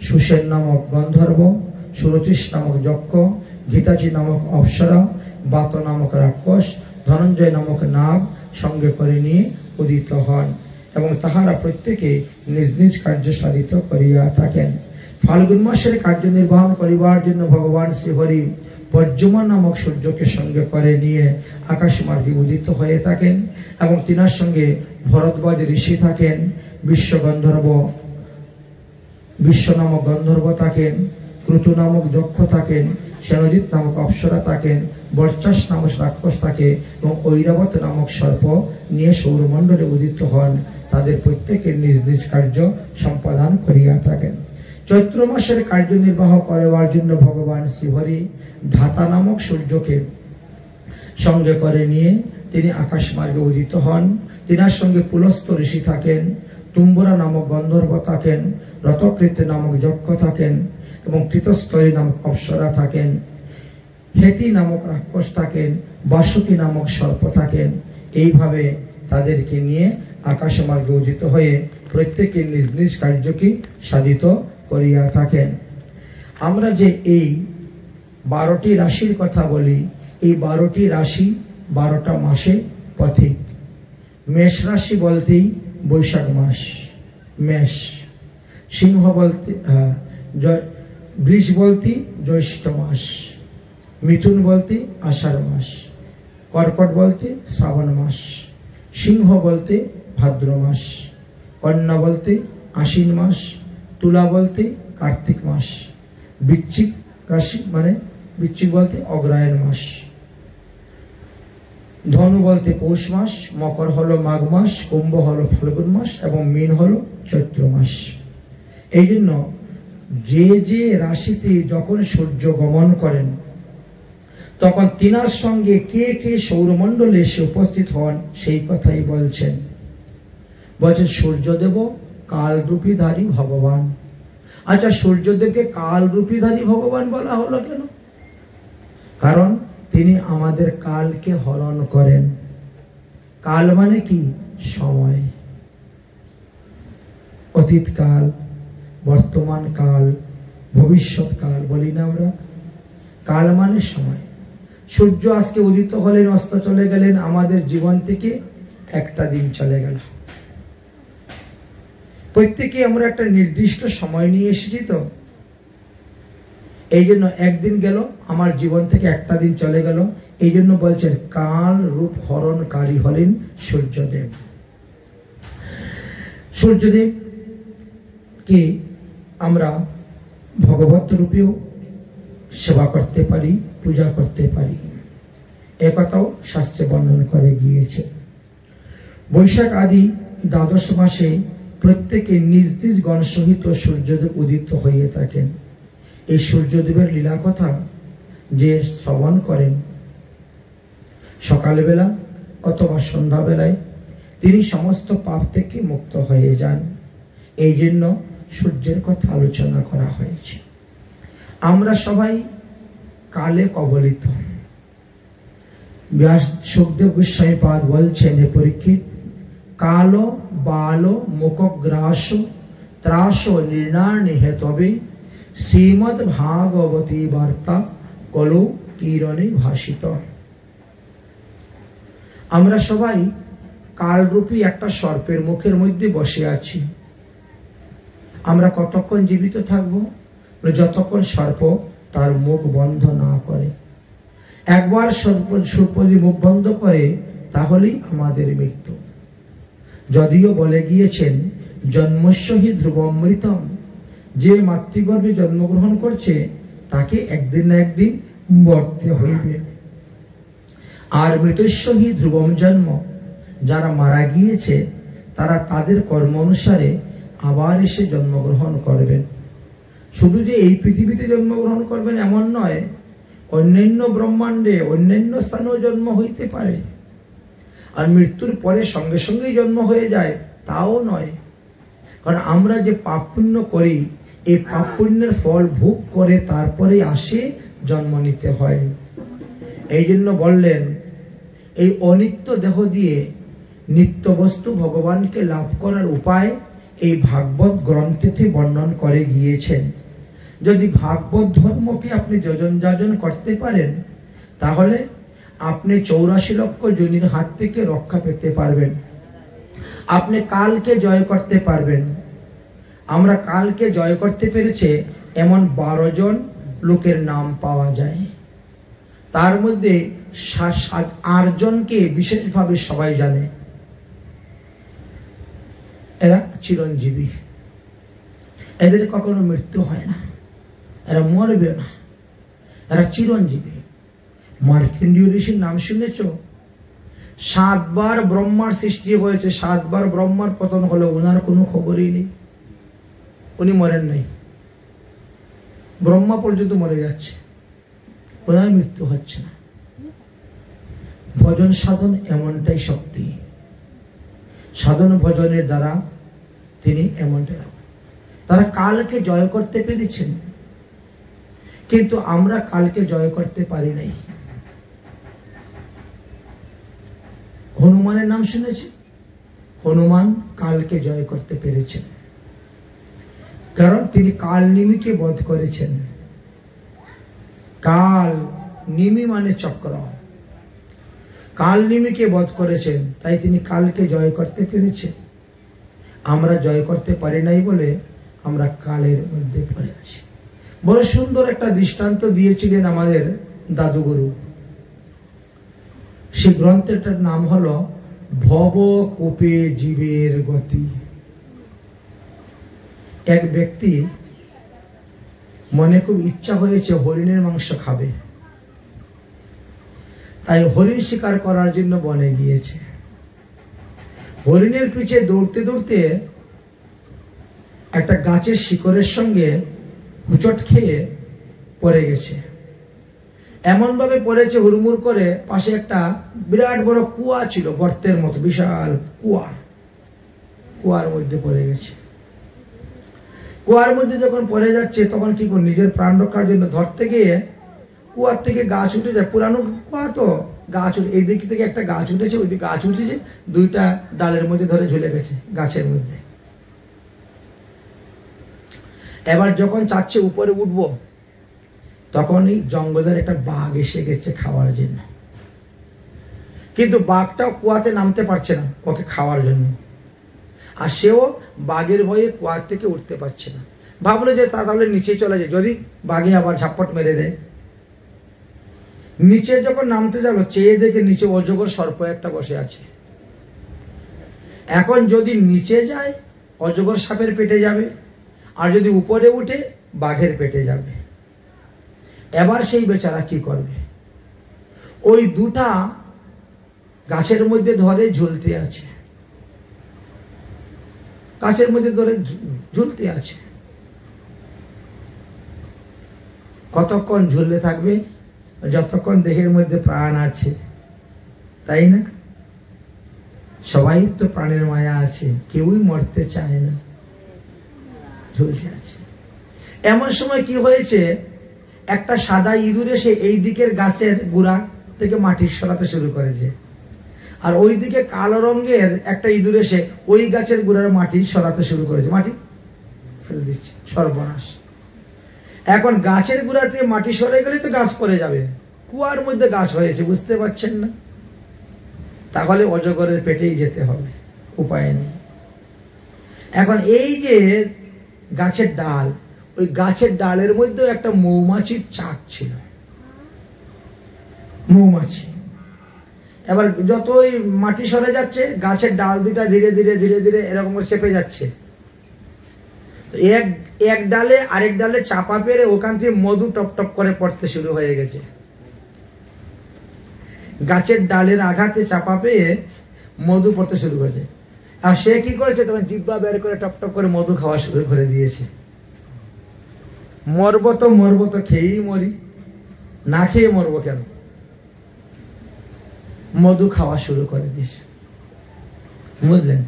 সুসেন নামক গন্ধর্ব, সুরচিস নামক যক্ষ, গীতাজি নামক অপ্সরা, বাত নামক রাক্ষস, ধনঞ্জয় নামক নাগ সঙ্গে করে নিয়ে উদিত হন এবং তাহারা প্রত্যেকে নিজ নিজ কার্য সাধিত করিয়া থাকেন। ফাল্গুন মাসের কার্যনির্বাহ করিবার জন্য ভগবান শ্রীহরি পর্যমা নামক সূর্যকে সঙ্গে করে নিয়ে আকাশ মার্গে উদিত হয়ে থাকেন এবং তিনার সঙ্গে ভরদ্বাজ ঋষি থাকেন, বিশ্ব নামক গন্ধর্ব থাকেন, ক্রুতু নামক যক্ষ থাকেন, সেনজিৎ নামক অপ্সরা থাকেন, বর্চাস নামক রাক্ষস থাকে এবং ঐরাবত নামক সর্প নিয়ে সৌরমণ্ডলে উদিত হন। তাদের প্রত্যেকের নিজ নিজ কার্য সম্পাদন করিয়া থাকেন। চৈত্র মাসের কার্যনির্বাহ করার জন্য ভগবান শ্রীহরি ধাতা নামক সূর্যকে সঙ্গে করে নিয়ে তিনি আকাশ মার্গে উদিত হন। তিনার সঙ্গে পুলস্ত ঋষি থাকেন, তুম্বরা নামক গন্ধর্ব থাকেন, রতকৃত নামক যক্ষ থাকেন এবং কৃতস্তরী নামক অপ্সরা থাকেন, হেতি নামক রাক্ষস থাকেন, বাসুকি নামক সর্প থাকেন। এইভাবে তাদেরকে নিয়ে আকাশ মার্গে উদিত হয়ে প্রত্যেকে নিজ নিজ কার্যকে সাধিত করিয়া থাকেন। আমরা যে এই 12টি রাশির কথা বলি, এই 12টি রাশি 12টা মাসে পথিক। মেষ রাশি বলতেই বৈশাখ মাস মেষ, সিংহ বলতে বৃষ বলতে জ্যৈষ্ঠ মাস, মিথুন বলতে আষাঢ় মাস, কর্কট বলতে শ্রাবণ মাস, সিংহ বলতে ভাদ্র মাস, কন্যা বলতে আশ্বিন মাস, তুলা বলতে কার্তিক মাস, বৃশ্চিক রাশি মানে বৃশ্চিক বলতে অগ্রহায়ণ মাস, ধনু বলতে পৌষ মাস, মকর হলো মাঘ মাস, কুম্ভ হলো ফাল্গুন মাস এবং মীন হলো চৈত্র মাস। এই জন্য যে যে রাশিতে যখন সূর্য গমন করেন তখন তিনার সঙ্গে কে কে সৌরমণ্ডলে এসে উপস্থিত হন সেই কথাই বলছেন। বলছেন সূর্যদেব কালরূপীধারী ভগবান। আচ্ছা, সূর্যদেবকে কালরূপীধারী ভগবান বলা হলো কেন? কারণ তিনি আমাদের কালকে হরণ করেন। কাল মানে কি? সময়। অতীত কাল, বর্তমান কাল, ভবিষ্যৎ কাল বলি না আমরা। কাল মানে সময়। সূর্য আজকে উদিত হলেন, অস্ত চলে গেলেন, আমাদের জীবন থেকে একটা দিন চলে গেল। প্রত্যেকে আমরা একটা নির্দিষ্ট সময় নিয়ে এসেছি, তো এই জন্য একদিন গেল, আমার জীবন থেকে একটা দিন চলে গেল। এই জন্য বলছেন কাল রূপ হরণকারী হলেন সূর্যদেব। সূর্যদেব কে আমরা ভগবত রূপেও সেবা করতে পারি, পূজা করতে পারি, একথাও শাস্ত্রে বর্ণনা করে গিয়েছে। বৈশাখ আদি দ্বাদশ মাসে প্রত্যেকে নিজ নিজ গণ সহিত সূর্যদেব উদিত হয়ে থাকেন। এই সূর্যদেবের লীলা কথা যে শ্রবণ করেন সকালবেলা অথবা সন্ধ্যাবেলায়, তিনি সমস্ত পাপ থেকে মুক্ত হয়ে যান। এই জন্য সূর্যের কথা আলোচনা করা হয়েছে। আমরা সবাই কালে কবলিত। ব্যাস সুখদেব গোস্বামীপাদ বলছেন, হে পরীক্ষিত, কাল বাল মুখগ্রাস ত্রাস নির্ণানি হেতবে শ্রীমদ ভাগবতী বার্তা কলু কিরণে ভাসিত। আমরা সবাই কালরূপী একটা সর্পের মুখের মধ্যে বসে আছি। আমরা কতক্ষণ জীবিত থাকবো? যতক্ষণ সর্প তার মুখ বন্ধ না করে। একবার সর্প যদি মুখ বন্ধ করে তাহলেই আমাদের মৃত্যু। যদিও বলে গিয়েছেন জন্মস্য হি ধ্রুবমৃতম, যে মাতৃগর্ভে জন্মগ্রহণ করছে তাকে একদিন না একদিন মরতে হইবে। আর মৃতস্য হি ধ্রুবম জন্ম, যারা মারা গিয়েছে তারা তাদের কর্ম অনুসারে আবার এসে জন্মগ্রহণ করবেন। শুধু যে এই পৃথিবীতে জন্মগ্রহণ করবেন এমন নয়, অন্যান্য ব্রহ্মাণ্ডে অন্যান্য স্থানেও জন্ম হইতে পারে। আর মৃত্যুর পরে সঙ্গে সঙ্গেই জন্ম হয়ে যায় তাও নয়। কারণ আমরা যে পাপ পুণ্য করি, এই পাপ পুণ্যের ফল ভোগ করে তারপরে আসে জন্ম নিতে হয়। এই জন্য বললেন এই অনিত্য দেহ দিয়ে নিত্য বস্তু ভগবানকে লাভ করার উপায় এই ভাগবত গ্রন্থেতে বর্ণন করে গিয়েছেন। যদি ভাগবত ধর্মকে আপনি যোজন যাজন করতে পারেন তাহলে আপনি 84 লক্ষ যোনির হাত থেকে রক্ষা পেতে পারবেন। আপনি কালকে জয় করতে পারবেন। আমরা কালকে জয় করতে পেরেছে এমন 12 জন লোকের নাম পাওয়া যায়। তার মধ্যে 8 জনকে বিশেষভাবে সবাই জানে। এরা চিরঞ্জীবী, এদের কখনো মৃত্যু হয় না, এরা মরবে না, এরা চিরঞ্জীবী। মার্কণ্ডেয় ঋষির নাম শুনেছ? 7 বার ব্রহ্মার সৃষ্টি হয়েছে, 7 বার ব্রহ্মার পতন হলো, ওনার কোনো খবরই নেই, উনি মরেন নাই। ব্রহ্মা পর্যন্ত মরে যাচ্ছে, ওনার মৃত্যু হচ্ছে না। ভজন সাধন এমনটাই শক্তি, সাধন ভজনের দ্বারা তিনি এমনটাই। তারা কালকে জয় করতে পেরেছেন, কিন্তু আমরা কালকে জয় করতে পারি নাই। হনুমানের নাম শুনেছি? হনুমান কালকে জয় করতে পেরেছেন, কারণ তিনি কাল নিমিকে বধ করেছেন। কাল নিমি মানে চক্র, কাল নিমিকে বধ করেছেন, তাই তিনি কালকে জয় করতে পেরেছেন। আমরা জয় করতে পারি নাই বলে আমরা কালের মধ্যে পড়ে আছি। বড় সুন্দর একটা দৃষ্টান্ত দিয়েছিলেন আমাদের দাদুগুরু। সেই গ্রন্থটার নাম হলো ভব কূপে জীবের গতি। এক ব্যক্তি মনে খুব ইচ্ছা হয়েছে হরিণের মাংস খাবে, তাই হরিণ শিকার করার জন্য বনে গিয়েছে। হরিণের পিছে দৌড়তে দৌড়তে একটা গাছের শিকড়ের সঙ্গে হুচট খেয়ে পড়ে গেছে। এমন ভাবে পড়েছে হুড়মুড় করে, পাশে একটা বিরাট বড় কুয়া ছিল, গর্তের মতো বিশাল কুয়া, কুয়ার মধ্যে পড়ে গেছে। কুয়ার মধ্যে যখন পড়ে যাচ্ছে তখন কি করে নিজের প্রাণ রক্ষার জন্য ধরতে গিয়ে কুয়ার থেকে গাছ উঠে যায়, পুরানো কুয়া তো, গাছ উঠে এই দিক থেকে একটা গাছ উঠেছে, ওই দিকে গাছ উঠেছে, দুইটা ডালের মধ্যে ধরে ঝুলে গেছে গাছের মধ্যে। এবার যখন চাচ্ছে উপরে উঠবো, তখনই জঙ্গলের একটা বাঘ এসে গেছে খাওয়ার জন্য, কিন্তু বাঘটাও কুয়াতে নামতে পারছে না ওকে খাওয়ার জন্য, আর সেও বাঘের ভয়ে কুয়ার থেকে উঠতে পারছে না। ভাবলো যে তাহলে নিচে চলে যায়, যদি বাঘে আবার ঝাপট মেরে দেয়। নিচে যখন নামতে গেল, চেয়ে দেখে নিচে অজগর সর্প একটা বসে আছে। এখন যদি নিচে যায় অজগর সাপের পেটে যাবে, আর যদি উপরে উঠে বাঘের পেটে যাবে। এবার সেই বেচারা কি করবে? ওই দুটা গাছের মধ্যে ধরে ঝুলতে আছে, গাছের মধ্যে ধরে ঝুলতে আছে। কতক্ষণ ঝুললে থাকবে? যতক্ষণ দেহের মধ্যে প্রাণ আছে, তাই না? সবাই তো প্রাণের মায়া আছে, কেউই মরতে চায় না, ঝুলতে আছে। এমন সময় কি হয়েছে, একটা সাদা ইঁদুর এসে এই দিকের গাছের গোড়া থেকে মাটি সরাতে শুরু করেছে, আর ওই দিকে কালো রঙের একটা ইঁদুর এসে ওই গাছের গোড়ার মাটি সরাতে শুরু করেছে, মাটি ফেলে দিচ্ছে, সর্বনাশ। এখন গাছের গোড়া থেকে মাটি সরে গেলে তো গাছ পড়ে যাবে, কুয়ার মধ্যে গাছ হয়েছে, বুঝতে পারছেন না? তাহলে অজগরের পেটেই যেতে হবে, উপায় নেই। এখন এই যে গাছের ডাল, ওই গাছের ডালের মধ্যে একটা মৌমাছির চাক ছিল, মৌমাছি। এবার যতই মাটি সরে যাচ্ছে, গাছের ডাল দুটা ধীরে ধীরে ধীরে ধীরে এরকম চেপে যাচ্ছে। এক ডালে আরেক ডালে চাপা পেরে ওখান থেকে মধু টপ টপ করে পড়তে শুরু হয়ে গেছে। গাছের ডালের আঘাতে চাপা পেয়ে মধু পড়তে শুরু করেছে। আর সে কি করেছে, তখন জিহ্বা বের করে টপ টপ করে মধু খাওয়া শুরু করে দিয়েছে। মরবো তো খেয়েই মরি, না খেয়ে মরবো কেন? মধু খাওয়া শুরু করে দিয়েছে, বুঝলেন?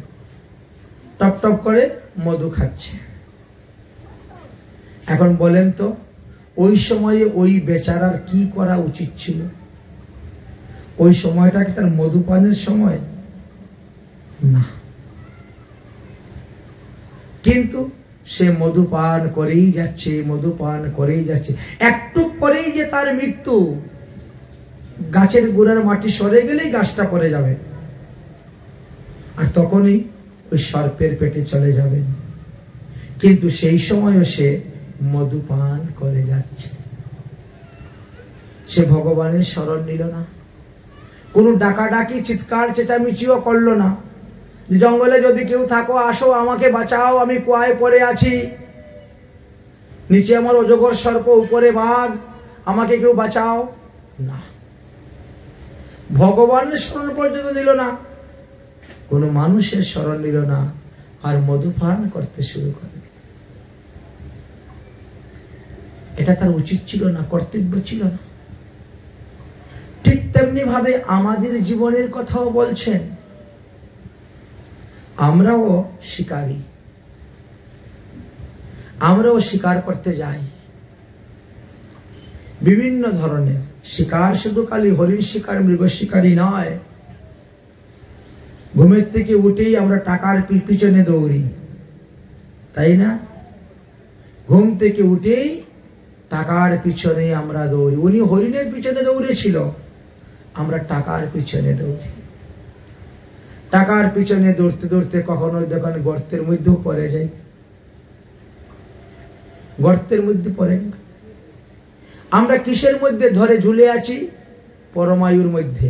টপ টপ করে মধু খাচ্ছে। এখন বলেন তো, ওই সময়ে ওই বেচারার কি করা উচিত ছিল? ওই সময়টা কি তার মধুপানের সময়? না, কিন্তু সে মধুপান করেই যাচ্ছে, মধুপান করেই যাচ্ছে। একটু পরেই যে তার মৃত্যু, গাছের গোড়ার মাটি সরে গেলেই গাছটা পড়ে যাবে, আর তখনই ওই সর্পের পেটে চলে যাবেন। কিন্তু সেই সময়ও সে মধুপান করে যাচ্ছে। সে ভগবানের শরণ নিল না, কোনো ডাকাডাকি চিৎকার চেঁচামেচিও করলো না। জঙ্গলে যদি কেউ থাকো, আসো, আমাকে বাঁচাও, আমি কুয়ায় পড়ে আছি, নিচে আমার অজগর সর্প, উপরে বাঘ, আমাকে কেউ বাঁচাও। না, ভগবানের শরণ পর্যন্ত নিল না, কোনো মানুষের শরণ নিল না, আর মধুপান করতে শুরু করে। এটা তার উচিত ছিল না, কর্তব্য ছিল না। ঠিক তেমনি ভাবে আমাদের জীবনের কথাও বলছেন। আমরাও শিকারী, আমরাও শিকার করতে যাই, বিভিন্ন ধরনের শিকার। শুধু খালি হরিণ শিকার, মৃগ শিকারী নয়। ঘুমের থেকে উঠেই আমরা টাকার পিছনে দৌড়ি, তাই না? ঘুম থেকে উঠেই টাকার পিছনে আমরা দৌড়ি। উনি হরিণের পিছনে দৌড়েছিল, আমরা টাকার পিছনে দৌড়ি। টাকার পিছনে দৌড়তে দৌড়তে কখনো দেখেন গর্তের মধ্যেও পড়ে যাই, গর্তের মধ্যে পড়ে। আমরা কিসের মধ্যে ধরে ঝুলে আছি? পরমায়ুর মধ্যে।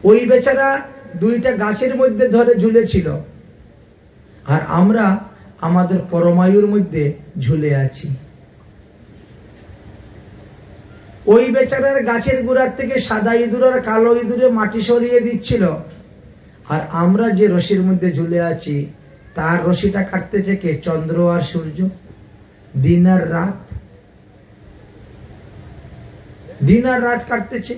ওই বেচারা দুইটা গাছের মধ্যে ধরে ঝুলেছিল, আর আমরা আমাদের পরমায়ুর মধ্যে ঝুলে আছি। ওই বেচারার গাছের গোড়ার থেকে সাদা ইঁদুর আর কালো ইঁদুরে মাটি সরিয়ে দিচ্ছিল, আর আমরা যে রশির মধ্যে ঝুলে আছি তার রশিটা কাটতেছে কে? চন্দ্র আর সূর্য, দিন আর রাত। দিন আর রাত কাটতেছে।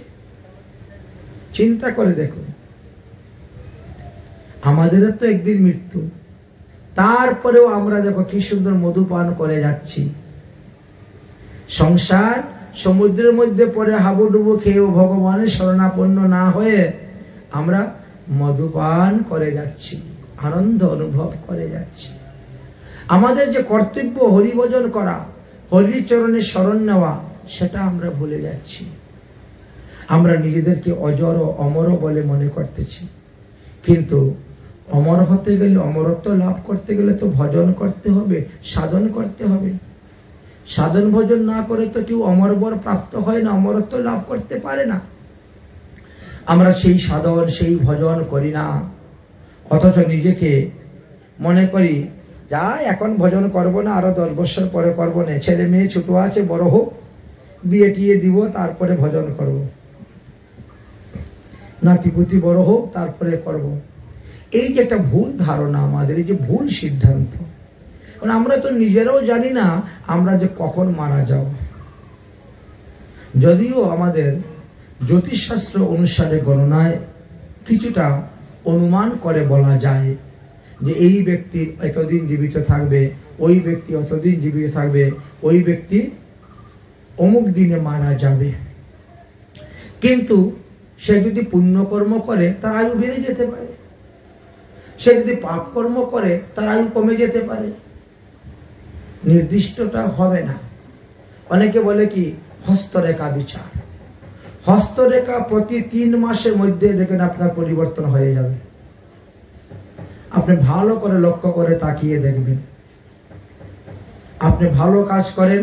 চিন্তা করে দেখুন, আমাদেরও তো একদিন মৃত্যু, তারপরেও আমরা দেখো কি সুন্দর মধুপান করে যাচ্ছি। সংসার সমুদ্রের মধ্যে পরে হাবুডুবু খেয়েও ভগবানের শরণাপন্ন না হয়ে আমরা মধুপান করে যাচ্ছি, আনন্দ অনুভব করে যাচ্ছি। আমাদের যে কর্তব্য হরিভজন করা, হরির চরণে শরণ নেওয়া, সেটা আমরা ভুলে যাচ্ছি। আমরা নিজেদেরকে অজর ও অমর বলে মনে করতেছি, কিন্তু অমর হতে গেলে, অমরত্ব লাভ করতে গেলে তো ভজন করতে হবে, সাধন করতে হবে। সাধন ভজন না করে তো কেউ অমর বর প্রাপ্ত হয় না, অমরত্ব লাভ করতে পারে না। আমরা সেই সাধন, সেই ভজন করি না, অথচ নিজেকে মনে করি যা এখন ভজন করব না, আরো 10 বছর পরে করবো না, ছেলে মেয়ে ছোট আছে, বড় হোক, বিয়ে টিয়ে দিব, তারপরে ভজন করব, নাতিপুতি বড় হোক, তারপরে করব। এই যে একটা ভুল ধারণা আমাদের, এই যে ভুল সিদ্ধান্ত, আমরা তো নিজেরাও জানি না আমরা যে কখন মারা যাব। যদিও আমাদের জ্যোতিষশাস্ত্র অনুসারে গণনায় কিছুটা অনুমান করে বলা যায় যে এই ব্যক্তি এতদিন জীবিত থাকবে, ওই ব্যক্তি অতদিন জীবিত থাকবে, ওই ব্যক্তি অমুক দিনে মারা যাবে। কিন্তু সে যদি পুণ্যকর্ম করে তার আয়ু বেড়ে যেতে পারে, সে যদি পাপ কর্ম করে তার আয়ু কমে যেতে পারে, নির্দিষ্টটা হবে না। অনেকে বলে কি হস্তরেখা বিচার, হস্তরেখা প্রতি 3 মাসের মধ্যে দেখেন আপনার পরিবর্তন হয়ে যাবে। আপনি ভালো করে লক্ষ্য করে তাকিয়ে দেখবেন, আপনি ভালো কাজ করেন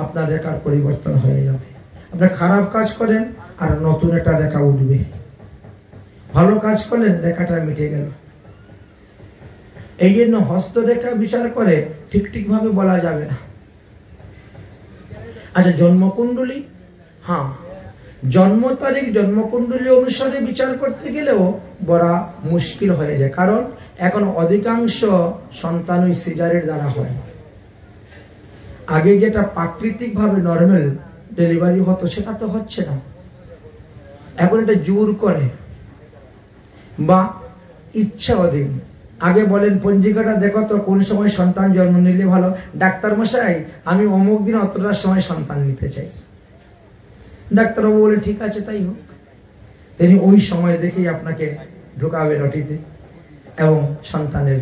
আপনার রেখার পরিবর্তন হয়ে যাবে, আপনি খারাপ কাজ করেন আর নতুন একটা রেখা উঠবে। ভালো কাজ করলেন, রেখাটা মিটে গেল। এই জন্য হস্তরেখা বিচার করে ঠিক ভাবে বলা যাবে না। আচ্ছা, জন্মকুণ্ডলী, হ্যাঁ, জন্ম তারিখ জন্মকুণ্ডলী অনুসারে বিচার করতে গেলেও বড় মুশকিল হয়ে যায়, কারণ এখন অধিকাংশ সন্তান ওই সিজারের দ্বারা হয়। আগে যেটা প্রাকৃতিক ভাবে নর্মাল ডেলিভারি হতো সেটা তো হচ্ছে না, এখন এটা জোর করে বা ইচ্ছা অধীন। আগে বলেন পঞ্জিকাটা দেখো তো কোন সময় সন্তান জন্ম নিলে ভালো, ডাক্তার মশাই আমি অমুক দিন অতটার সময় সন্তান নিতে চাই। ডাক্তারবাবু বলে ঠিক আছে তাই হোক, তিনি ওই সময় দেখেই আপনাকে ঢুকাবে নটিতে এবং সন্তানের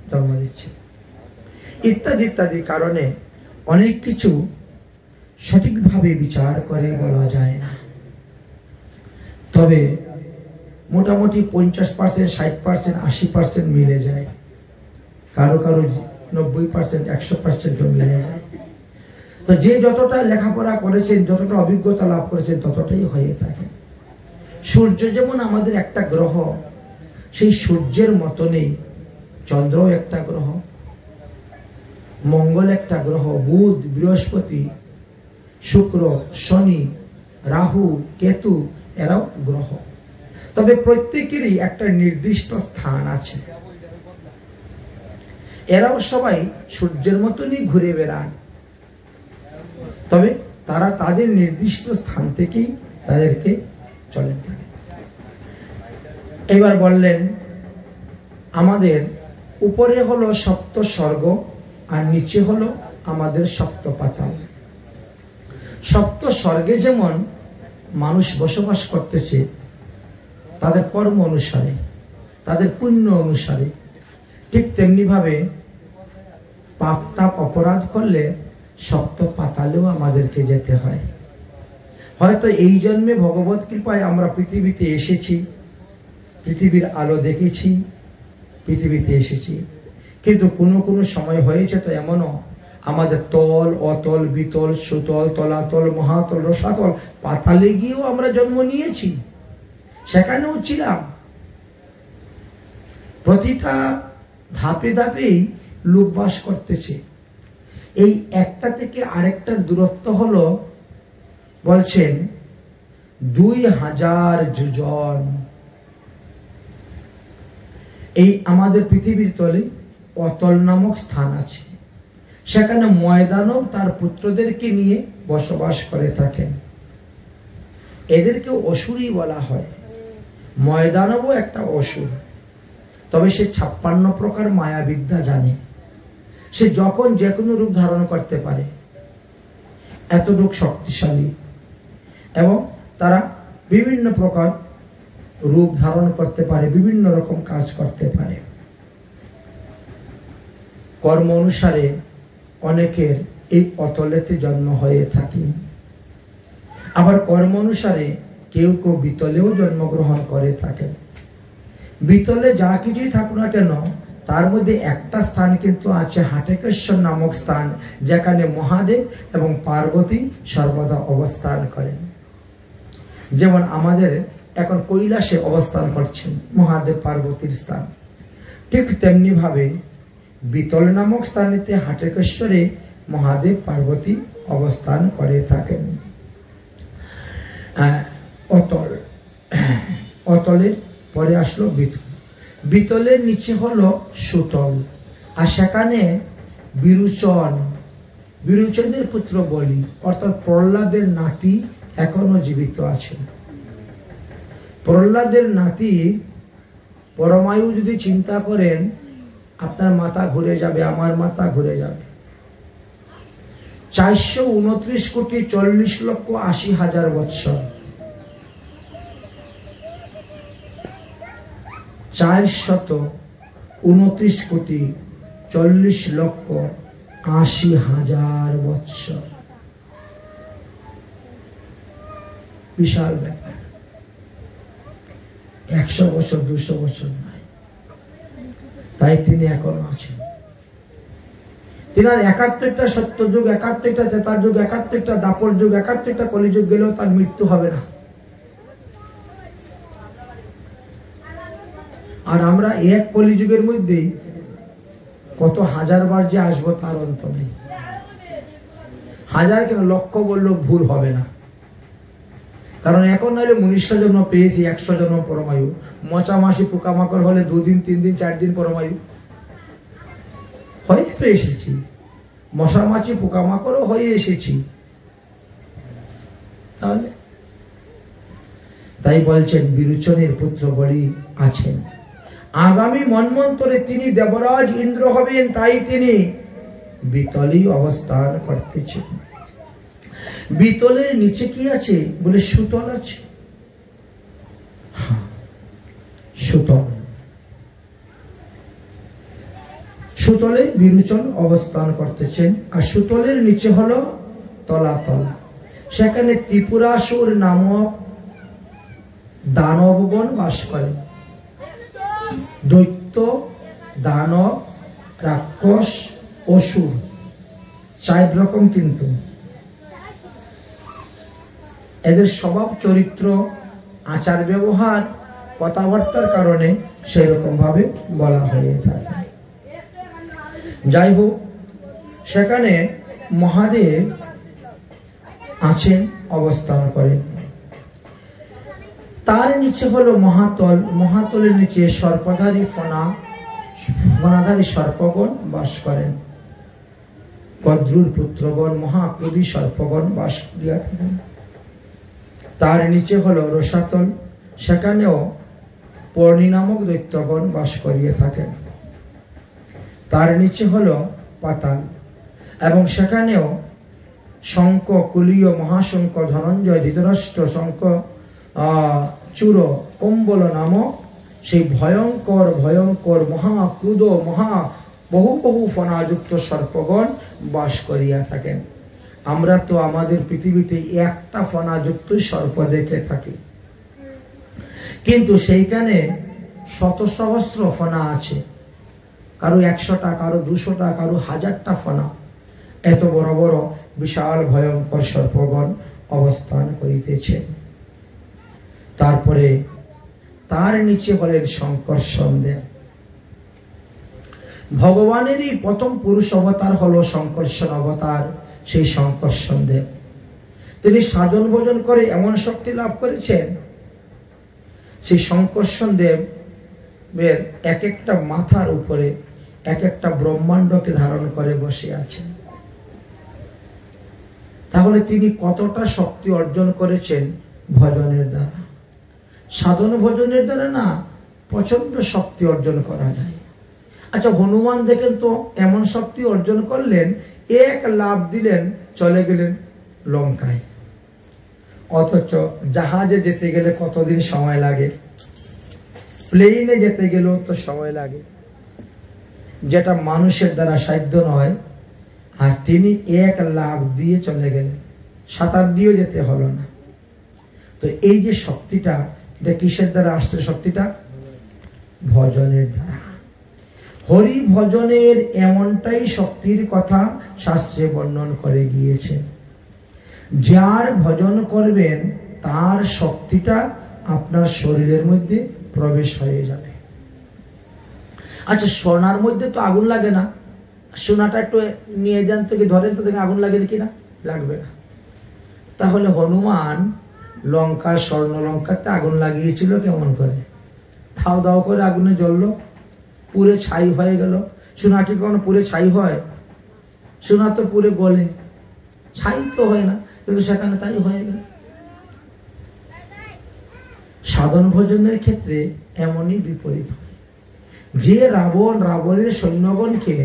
জন্ম দিচ্ছে। ইত্যাদি ইত্যাদি কারণে অনেক কিছু সঠিকভাবে বিচার করে বলা যায় না। তবে মোটামুটি 50%, 60%, 80% মিলে যায়, কারো কারো 90%, 100% মিলে যায়। তো যে যতটা লেখাপড়া করেছেন, যতটা অভিজ্ঞতা লাভ করেছেন, ততটাই হয়ে থাকে। সূর্য যেমন আমাদের একটা গ্রহ, সেই সূর্যের মতনই চন্দ্র একটা গ্রহ, মঙ্গল একটা গ্রহ, বুধ, বৃহস্পতি, শুক্র, শনি, রাহু, কেতু এরাও গ্রহ। তবে প্রত্যেকেরই একটা নির্দিষ্ট স্থান আছে। এরাও সবাই সূর্যের মতনই ঘুরে বেড়ান, তবে তারা তাদের নির্দিষ্ট স্থান থেকেই তাদেরকে চলে থাকে। এবার বললেন আমাদের উপরে হলো সপ্ত স্বর্গ আর নিচে হলো আমাদের সপ্ত পাতাল। সপ্ত স্বর্গে যেমন মানুষ বসবাস করতেছে তাদের কর্ম অনুসারে, তাদের পুণ্য অনুসারে, ঠিক তেমনি ভাবে পাপ তাপ অপরাধ করলে সপ্ত পাতালেও আমাদেরকে যেতে হয়। হয়তো এই জন্মে ভগবত কৃপায় আমরা পৃথিবীতে এসেছি, পৃথিবীর আলো দেখেছি, পৃথিবীতে এসেছি, কিন্তু কোনো কোনো সময় হয়েছে তো এমনও আমাদের তল, অতল, বিতল, সুতল, তলাতল, মহাতল, রসাতল পাতালে গিয়েও আমরা জন্ম নিয়েছি, সেখানেও ছিলাম। প্রতিটা ধাপে ধাপেই লোক বাস করতেছে। এই একটা থেকে আরেকটার দূরত্ব হলো বলছেন 2000 যোজন। এই আমাদের পৃথিবীর তলে অতল নামক স্থান আছে, সেখানে ময়দানব তার পুত্রদেরকে নিয়ে বসবাস করে থাকেন। এদেরকে অসুরই বলা হয়। ময়দানবও একটা অসুর, তবে সে 56 প্রকার মায়াবিদ্যা জানে। সে যখন যে কোনো রূপ ধারণ করতে পারে, এতটুকু শক্তিশালী, এবং তারা বিভিন্ন প্রকার রূপ ধারণ করতে পারে, বিভিন্ন রকম কাজ করতে পারে। কর্ম অনুসারে অনেকের এই অতলেতে জন্ম হয়ে থাকে, আবার কর্ম অনুসারে কেউ কেউ বিতলেও জন্মগ্রহণ করে থাকে। বিতলে যা কিছুই থাকুক না কেন, তার মধ্যে একটা স্থান কিন্তু আছে হাটেকেশ্বর নামক স্থান, যেখানে মহাদেব এবং পার্বতী সর্বদা অবস্থান করেন। যেমন আমাদের এখন কৈলাসে অবস্থান করছেন মহাদেব পার্বতীর স্থান, ঠিক তেমনি ভাবে বিতল নামক স্থানেতে হাটেকেশ্বরে মহাদেব পার্বতী অবস্থান করে থাকেন। অতল, অতলের পরে আসলো বিতল। বিতলের নিচে হলো সুতল, আর সেখানে বিরুচন, বিরুচনের পুত্র বলি অর্থাৎ প্রহ্লাদের নাতি এখনো জীবিত আছেন। প্রহ্লাদের নাতি পরমায়ু যদি চিন্তা করেন, আপনার মাথা ঘুরে যাবে, আমার মাথা ঘুরে যাবে। 429,40,80,000 বৎসর, 429,40,80,000 বৎসর, বিশাল ব্যাপার। 100 বছর 200 বছর নয়। তাই তিনি এখনো আছেন। তিনার 71টা সত্যযুগ, 71টা ত্রেতার যুগ, 71টা দাপর যুগ, 71টা কলিযুগ গেলেও তার মৃত্যু হবে না। আর আমরা এক কলিযুগের মধ্যে কত হাজার বার যে আসবো তার অন্ত নেই। হাজার কেন, লক্ষ বললেও ভুল হবে না। কারণ এখন নাহলে মনুষ্য জন্ম পেয়েছি, 100 জন্ম পরমায়ু। মশা মাসি পোকামাকড় হলে 2 দিন 3 দিন 4 দিন পরমায়ু হয়ে তো এসেছি। মশা মাছি পোকামাকড়ও হয়ে এসেছি। তাহলে তাই বলছেন বিরুচনের পুত্র বলি আছেন। আগামী মন্বন্তরে তিনি দেবরাজ ইন্দ্র হবেন, তাই তিনি বিতলেই অবস্থান করতেছেন। বিতলের নিচে কি আছে বলে সুতল আছে। সুতল, সুতলে বিরুচন অবস্থান করতেছেন। আর সুতলের নিচে হলো তলাতল, সেখানে ত্রিপুরাসুর নামক দানবগণ বাস করেন। দৈত্য, দানব, রাক্ষস, অসুর, 4 রকম। কিন্তু এদের স্বভাব চরিত্র, আচার ব্যবহার, কথাবার্তার কারণে সেই রকম ভাবে বলা হয়ে থাকে। যাই হোক, সেখানে মহাদেব আছেন, অবস্থান করেন। তার নিচে হলো মহাতল, মহাতলের নিচে সর্পধারী ফণাধারী সর্পগণ বাস করেন। কদ্রুর পুত্রগণ মহাক্রোধী সর্পগণ বাস করিয়া থাকেন। তার নিচে হলো রসাতল, সেখানেও পর্ণি নামক দৈত্যগণ বাস করিয়া থাকেন। তার নিচে হলো পাতাল, এবং সেখানেও শঙ্খ, কুলীয়, মহাশঙ্খ, ধনঞ্জয়, ধৃতরাষ্ট্র, শঙ্খ চূড়, কম্বল নামক সেই ভয়ঙ্কর ভয়ঙ্কর মহাক্রুধ বহু বহু ফণাযুক্ত সর্পগণ বাস করিয়া থাকেন। আমরা তো আমাদের পৃথিবীতে একটা ফণাযুক্ত সর্প দেখে থাকি, কিন্তু সেইখানে শত সহস্র ফণা আছে। কারো 100টা, কারো 200টা, কারো 1000টা ফণা। এত বড় বড় বিশাল ভয়ঙ্কর সর্পগণ অবস্থান করিতেছে। তারপরে তার নিচে হলেন শঙ্কর্ষণ দেব। ভগবানেরই প্রথম পুরুষ অবতার হলো শঙ্কর্ষণ অবতার, সেই শঙ্কর্ষণ দেব। তিনি সাধন ভোজন করে এমন শক্তি লাভ করেছেন, সেই শঙ্কর্ষণ দেবের এক একটা মাথার উপরে এক একটা ব্রহ্মাণ্ডকে ধারণ করে বসে আছেন। তাহলে তিনি কতটা শক্তি অর্জন করেছেন ভজনের দ্বারা। সাধন ভজনের দ্বারা না প্রচন্ড শক্তি অর্জন করা যায়। আচ্ছা, হনুমান দেখেন তো এমন শক্তি অর্জন করলেন, এক লাফ দিলেন, চলে গেলেন লঙ্কায়। অথচ জাহাজে যেতে গেলে কতদিন সময় লাগে, প্লেনে যেতে গেলেও তো সময় লাগে, যেটা মানুষের দ্বারা সাধ্য নয়। আর তিনি এক লাফ দিয়ে চলে গেলেন, সাঁতার দিয়েও যেতে হলো না। তো এই যে শক্তিটা, এটা কিসের দ্বারা আসছে? শক্তিটা ভজনের দ্বারা। হরি ভজনের এমনটাই শক্তির কথা শাস্ত্রে বর্ণন করে গিয়েছে। যার ভজন করবেন তার শক্তিটা আপনার শরীরের মধ্যে প্রবেশ হয়ে যাবে। আচ্ছা, সোনার মধ্যে তো আগুন লাগে না, সোনাটা একটু নিয়ে যান তো, কি ধরেন তো, দেখে আগুন লাগে কিনা, লাগবে না। তাহলে হনুমান লঙ্কার, স্বর্ণ লঙ্কাতে আগুন লাগিয়েছিল কেমন করে? ধাও দাও করে আগুনে জ্বললো, পুরে ছাই হয়ে গেল। সোনা কি কখনো পুরে ছাই হয়? সোনা তো পুরে গলে, ছাই তো হয় না, কিন্তু সেখানে তাই হয়ে গেল। সাধন ভোজনের ক্ষেত্রে এমনই বিপরীত হয়। যে রাবণের সৈন্যগণকে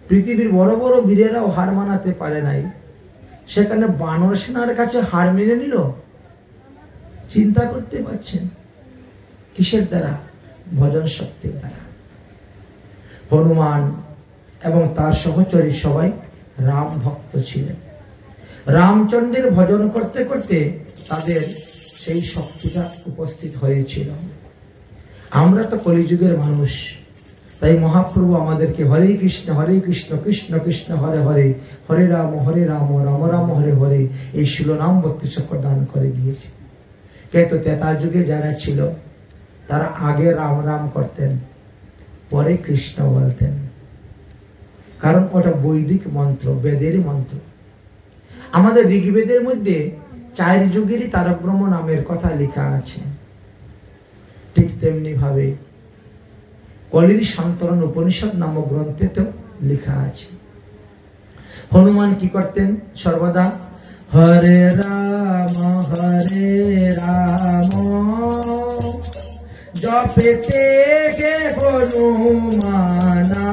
পৃথিবীর বড় বড় বীরেরাও হার মানাতে পারে নাই, সেখানে বানর সেনার কাছে হার মেনে নিল। চিন্তা করতে পারছেন? কিসের দ্বারা? ভজন শক্তির দ্বারা। হনুমান এবং তার সহচরী সবাই রাম ভক্ত ছিলেন। রামচন্দ্রের ভজন করতে করতে তাদের সেই শক্তিটা উপস্থিত হয়েছিল। আমরা তো কলিযুগের মানুষ, তাই মহাপ্রভু আমাদেরকে হরে কৃষ্ণ কৃষ্ণ কৃষ্ণ হরে হরে, হরে রাম রাম রাম হরে হরে এই শিলনাম 32 অক্ষর দান করে গিয়েছে। কিন্তু তেতার যুগে যারা ছিল তারা আগে রাম রাম করতেন, পরে কৃষ্ণ বলতেন, কারণ ওটা বৈদিক মন্ত্র, বেদের মন্ত্র। আমাদের ঋগ্বেদের মধ্যে 4 যুগেরই তারকব্রহ্ম নামের কথা লেখা আছে। ঠিক তেমনি ভাবে কলির সন্তরণ উপনিষদ নামক গ্রন্থে তো লেখা আছে। হনুমান কি করতেন? সর্বদা হরে রাম জপেতে গে হনুমানা,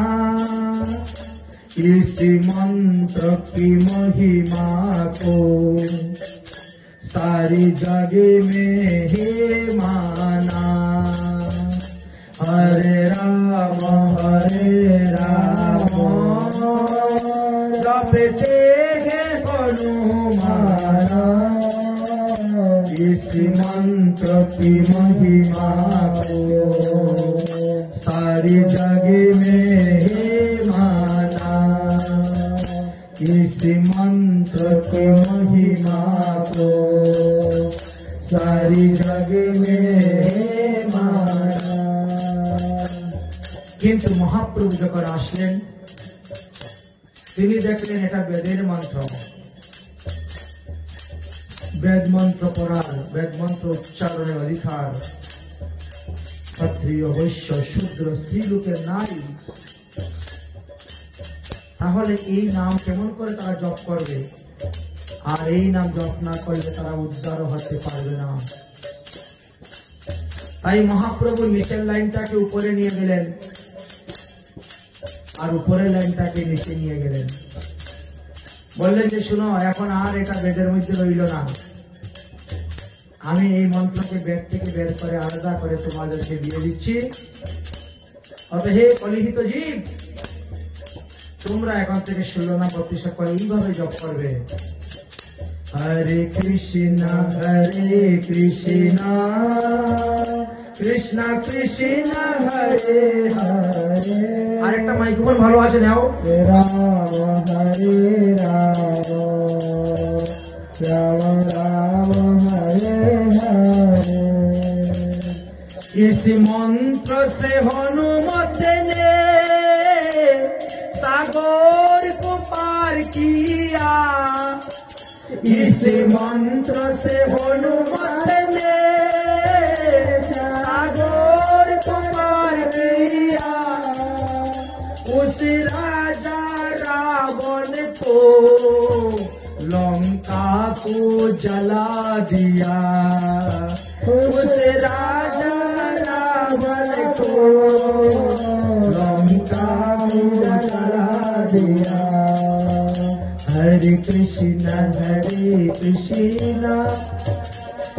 इसी मंत्र की महिमा को सारी जगे में ही माना। हरे राम जपते हैं हनुमाना, इसी मंत्र की महिमा को सारी जगे में ही माना। इसी मंत्र की महिमा को सारी जग में माना। কিন্তু মহাপ্রভু যখন আসলেন তিনি দেখলেন এটা বেদের মন্ত্র। বেদ মন্ত্র পড়ার, বেদ মন্ত্র উচ্চারণের অধিকার ক্ষত্রিয়, বৈশ্য, শূদ্র, স্ত্রী লোকের নাই। তাহলে এই নাম কেমন করে তারা জপ করবে? আর এই নাম জপ না করলে তারা উদ্ধার হতে পারবে না। তাই মহাপ্রভু নিচের লাইনটাকে উপরে নিয়ে গেলেন আর উপরের লাইনটাকে নিচে নিয়ে গেলেন। বললেন যে শুনো, এখন আর এটা বেদের মধ্যে রইল না, আমি এই মন্ত্রকে বেদ থেকে বের করে আলাদা করে তোমাদেরকে দিয়ে দিচ্ছি। অতএব হে কলিহিত জীব, তোমরা এখন থেকে 16 প্রতিষ্ঠা করে এইভাবে জপ করবে। হরে কৃষ্ণ কৃষ্ণ কৃষ্ণ হরে হরে। আরেকটা মাইক্রোফোন ভালো আছে নাও। রাম হরে রাম রাম রাম হরে হরে, इस मंत्र से हनुमत ने सागर को पार किया। इस मंत्र से हनुमत ने सागर को पार किया। उस राजा रावण को लंका को जला दिया। उस राजा रावण को लंका को जला दिया। हरे कृष्ण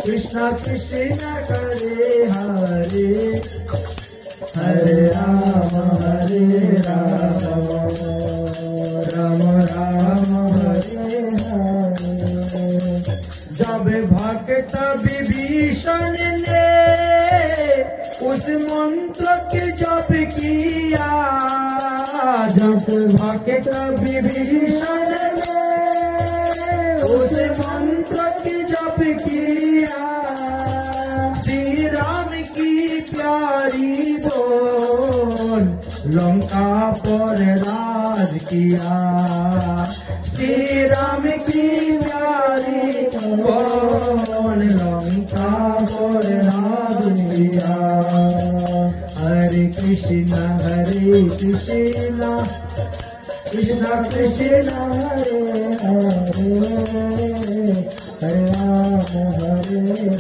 कृष्ण कृष्ण हरे हरे, हरे राम राम राम हरे हरे। जब भक्त विभीषण ने उस मंत्र के जप किया। जब भक्त विभीषण ने उस मंत्र के जप किया। श्री राम की प्यारी बोल लंका पर राज किया। श्री राम की प्यारी बोल लंका पर राज किया। हरे कृष्ण कृष्ण कृष्ण हरे हरे, हरे राम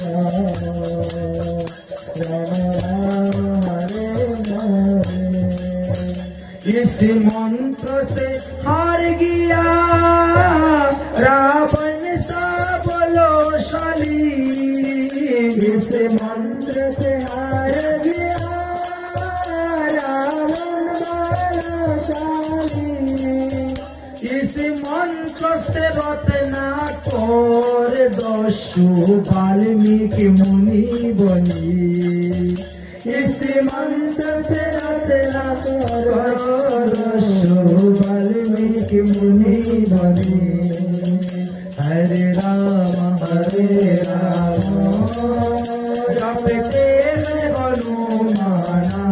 राम राम हरे हरे। इस मंत्र से हार गया रावण सा बलशाली। इस मंत्र से हार गया रावण बलशाली। इस मंत्र से रत्नाकर दस्यु वाल्मीकि मुनि बनी। इस मंत्र से रत्नाकर दस्यु वाल्मीकि मुनि बनी। हरे राम जपते हैं हनुमाना।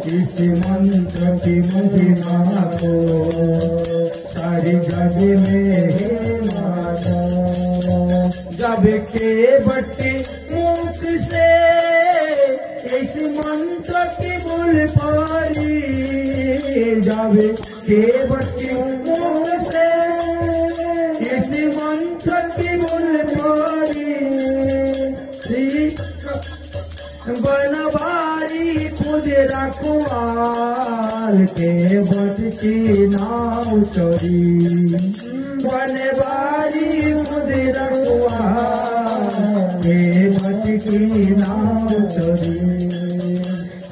इस मंत्र की महिमा को सारी जग में है माना। जब के बच्चे मुख से इस मंत्र की बोल पारी। जब के बच्चे मुख से इस मंत्र की बोल पारी। बनवारी खुद रखवाल के बट की नाव चोरी। बनवारी खुद रखवाल के बट की नाव चोरी।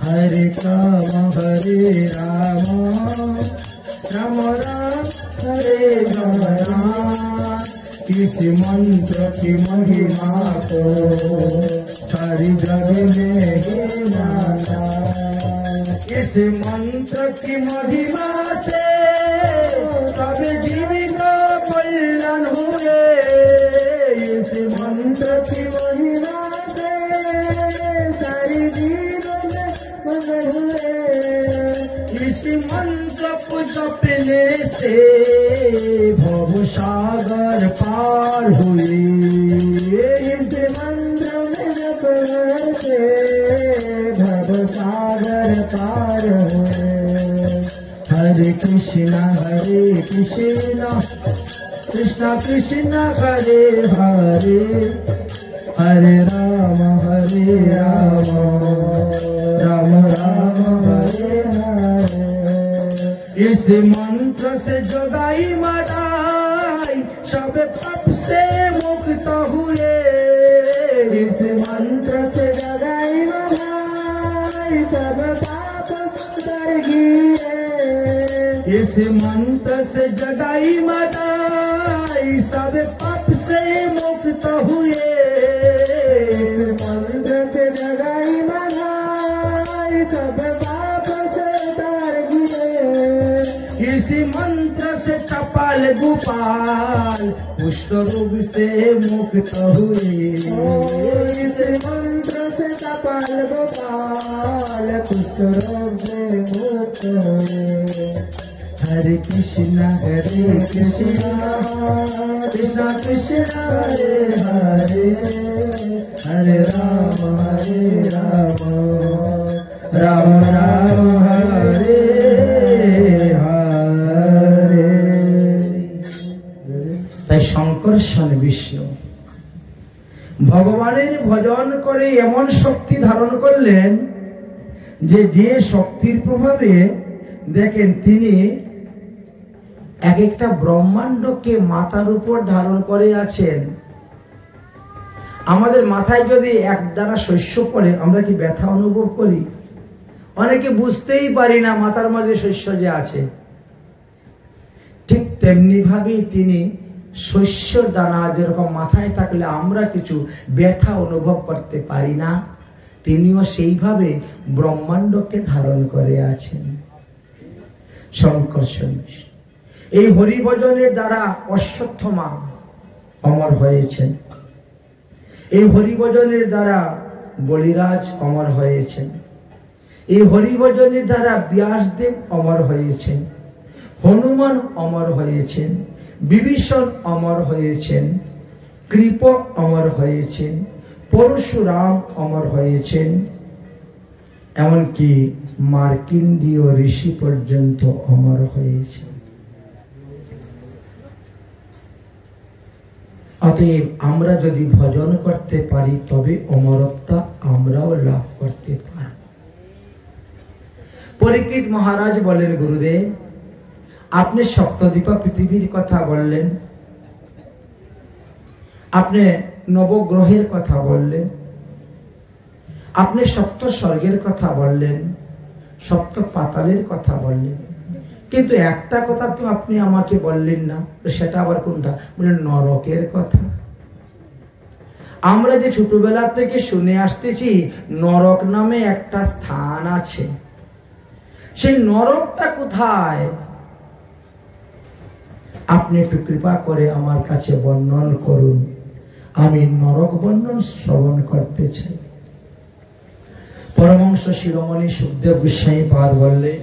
हरे राम राम राम हरे राम। इस मंत्र की महिमा को सारी जग में ही माना। इस मंत्र की महिमा से सब जीव का कल्याण हुए। इस मंत्र की महिमा से सारी जीव में मंगल हुए। इस मंत्र को जपने से भव सागर पार हुए। इस मंत्र में जपने से भव सागर पार हुए। हरे कृष्ण कृष्ण कृष्ण हरे हरे, हरे राम राम राम हरे हरे। इस मंत्र से जोगाई माराई सब पाप से मुक्त हुए। इस मंत्र से जोगाई माराई सब पाप तर गए। इस मंत्र से जगाई माराई सब पाप से मुक्त हुए। इस मंत्र से जगाई माराई सब पाप से तर गए। इस मंत्र से कपाल गोपाल कुष्ठ रोग से मुक्त हुए। इस मंत्र से गोपाल गोपाल कुष्ठ रोग से मुक्त हुए। हरे कृष्णा कृष्ण कृष्ण हरे हरे, हरे राम राम राम हरे हरे। তাই শঙ্কর্ষণ বিষ্ণু ভগবানের ভজন করে এমন শক্তি ধারণ করলেন যে যে শক্তির প্রভাবে দেখেন তিনি এক একটা ব্রহ্মাণ্ডকে মাথার উপর ধারণ করে আছেন। আমাদের মাথায় যদি এক দানা শস্য পড়ে আমরা কি ব্যথা অনুভব করি? অনেকে বুঝতেই পারি না মাথার মধ্যে শস্য যে আছে। ঠিক তেমনি ভাবেই তিনি শস্য দানা যেরকম মাথায় থাকলে আমরা কিছু ব্যথা অনুভব করতে পারি না, তিনিও সেইভাবে ব্রহ্মাণ্ডকে ধারণ করে আছেন। শঙ্কর্ষণ এই হরিভজনের দ্বারা অশ্বত্থমা অমর হয়েছেন, এই হরিভজনের দ্বারা বলিরাজ অমর হয়েছেন, এই হরিভজনের দ্বারা ব্যাসদেব অমর হয়েছেন, হনুমান অমর হয়েছেন, বিভীষণ অমর হয়েছেন, কৃপ অমর হয়েছেন, পরশুরাম অমর হয়েছেন, এমনকি মার্কিন্ডীয় ঋষি পর্যন্ত অমর হয়েছেন। অতএব আমরা যদি ভজন করতে পারি তবে অমরত্ব আমরাও লাভ করতে পারব। পরীক্ষিত মহারাজ বলেন, গুরুদেব আপনি সপ্তদ্বীপা পৃথিবীর কথা বললেন, আপনি নবগ্রহের কথা বললেন, আপনি সপ্ত স্বর্গের কথা বললেন, সপ্ত পাতালের কথা বললেন, কিন্তু একটা কথা তো আপনি আমাকে বললেন না। সেটা আবার কোনটা? বললেন নরকের কথা। আমরা যে ছোটবেলা থেকে শুনে আসতেছি নরক নামে একটা স্থান আছে, সেই নরকটা কোথায়? আপনি একটু কৃপা করে আমার কাছে বর্ণন করুন, আমি নরক বর্ণন শ্রবণ করতে চাই। পরমহংস শিরোমণি সুখদেব গোস্বামী পাদ বললেন,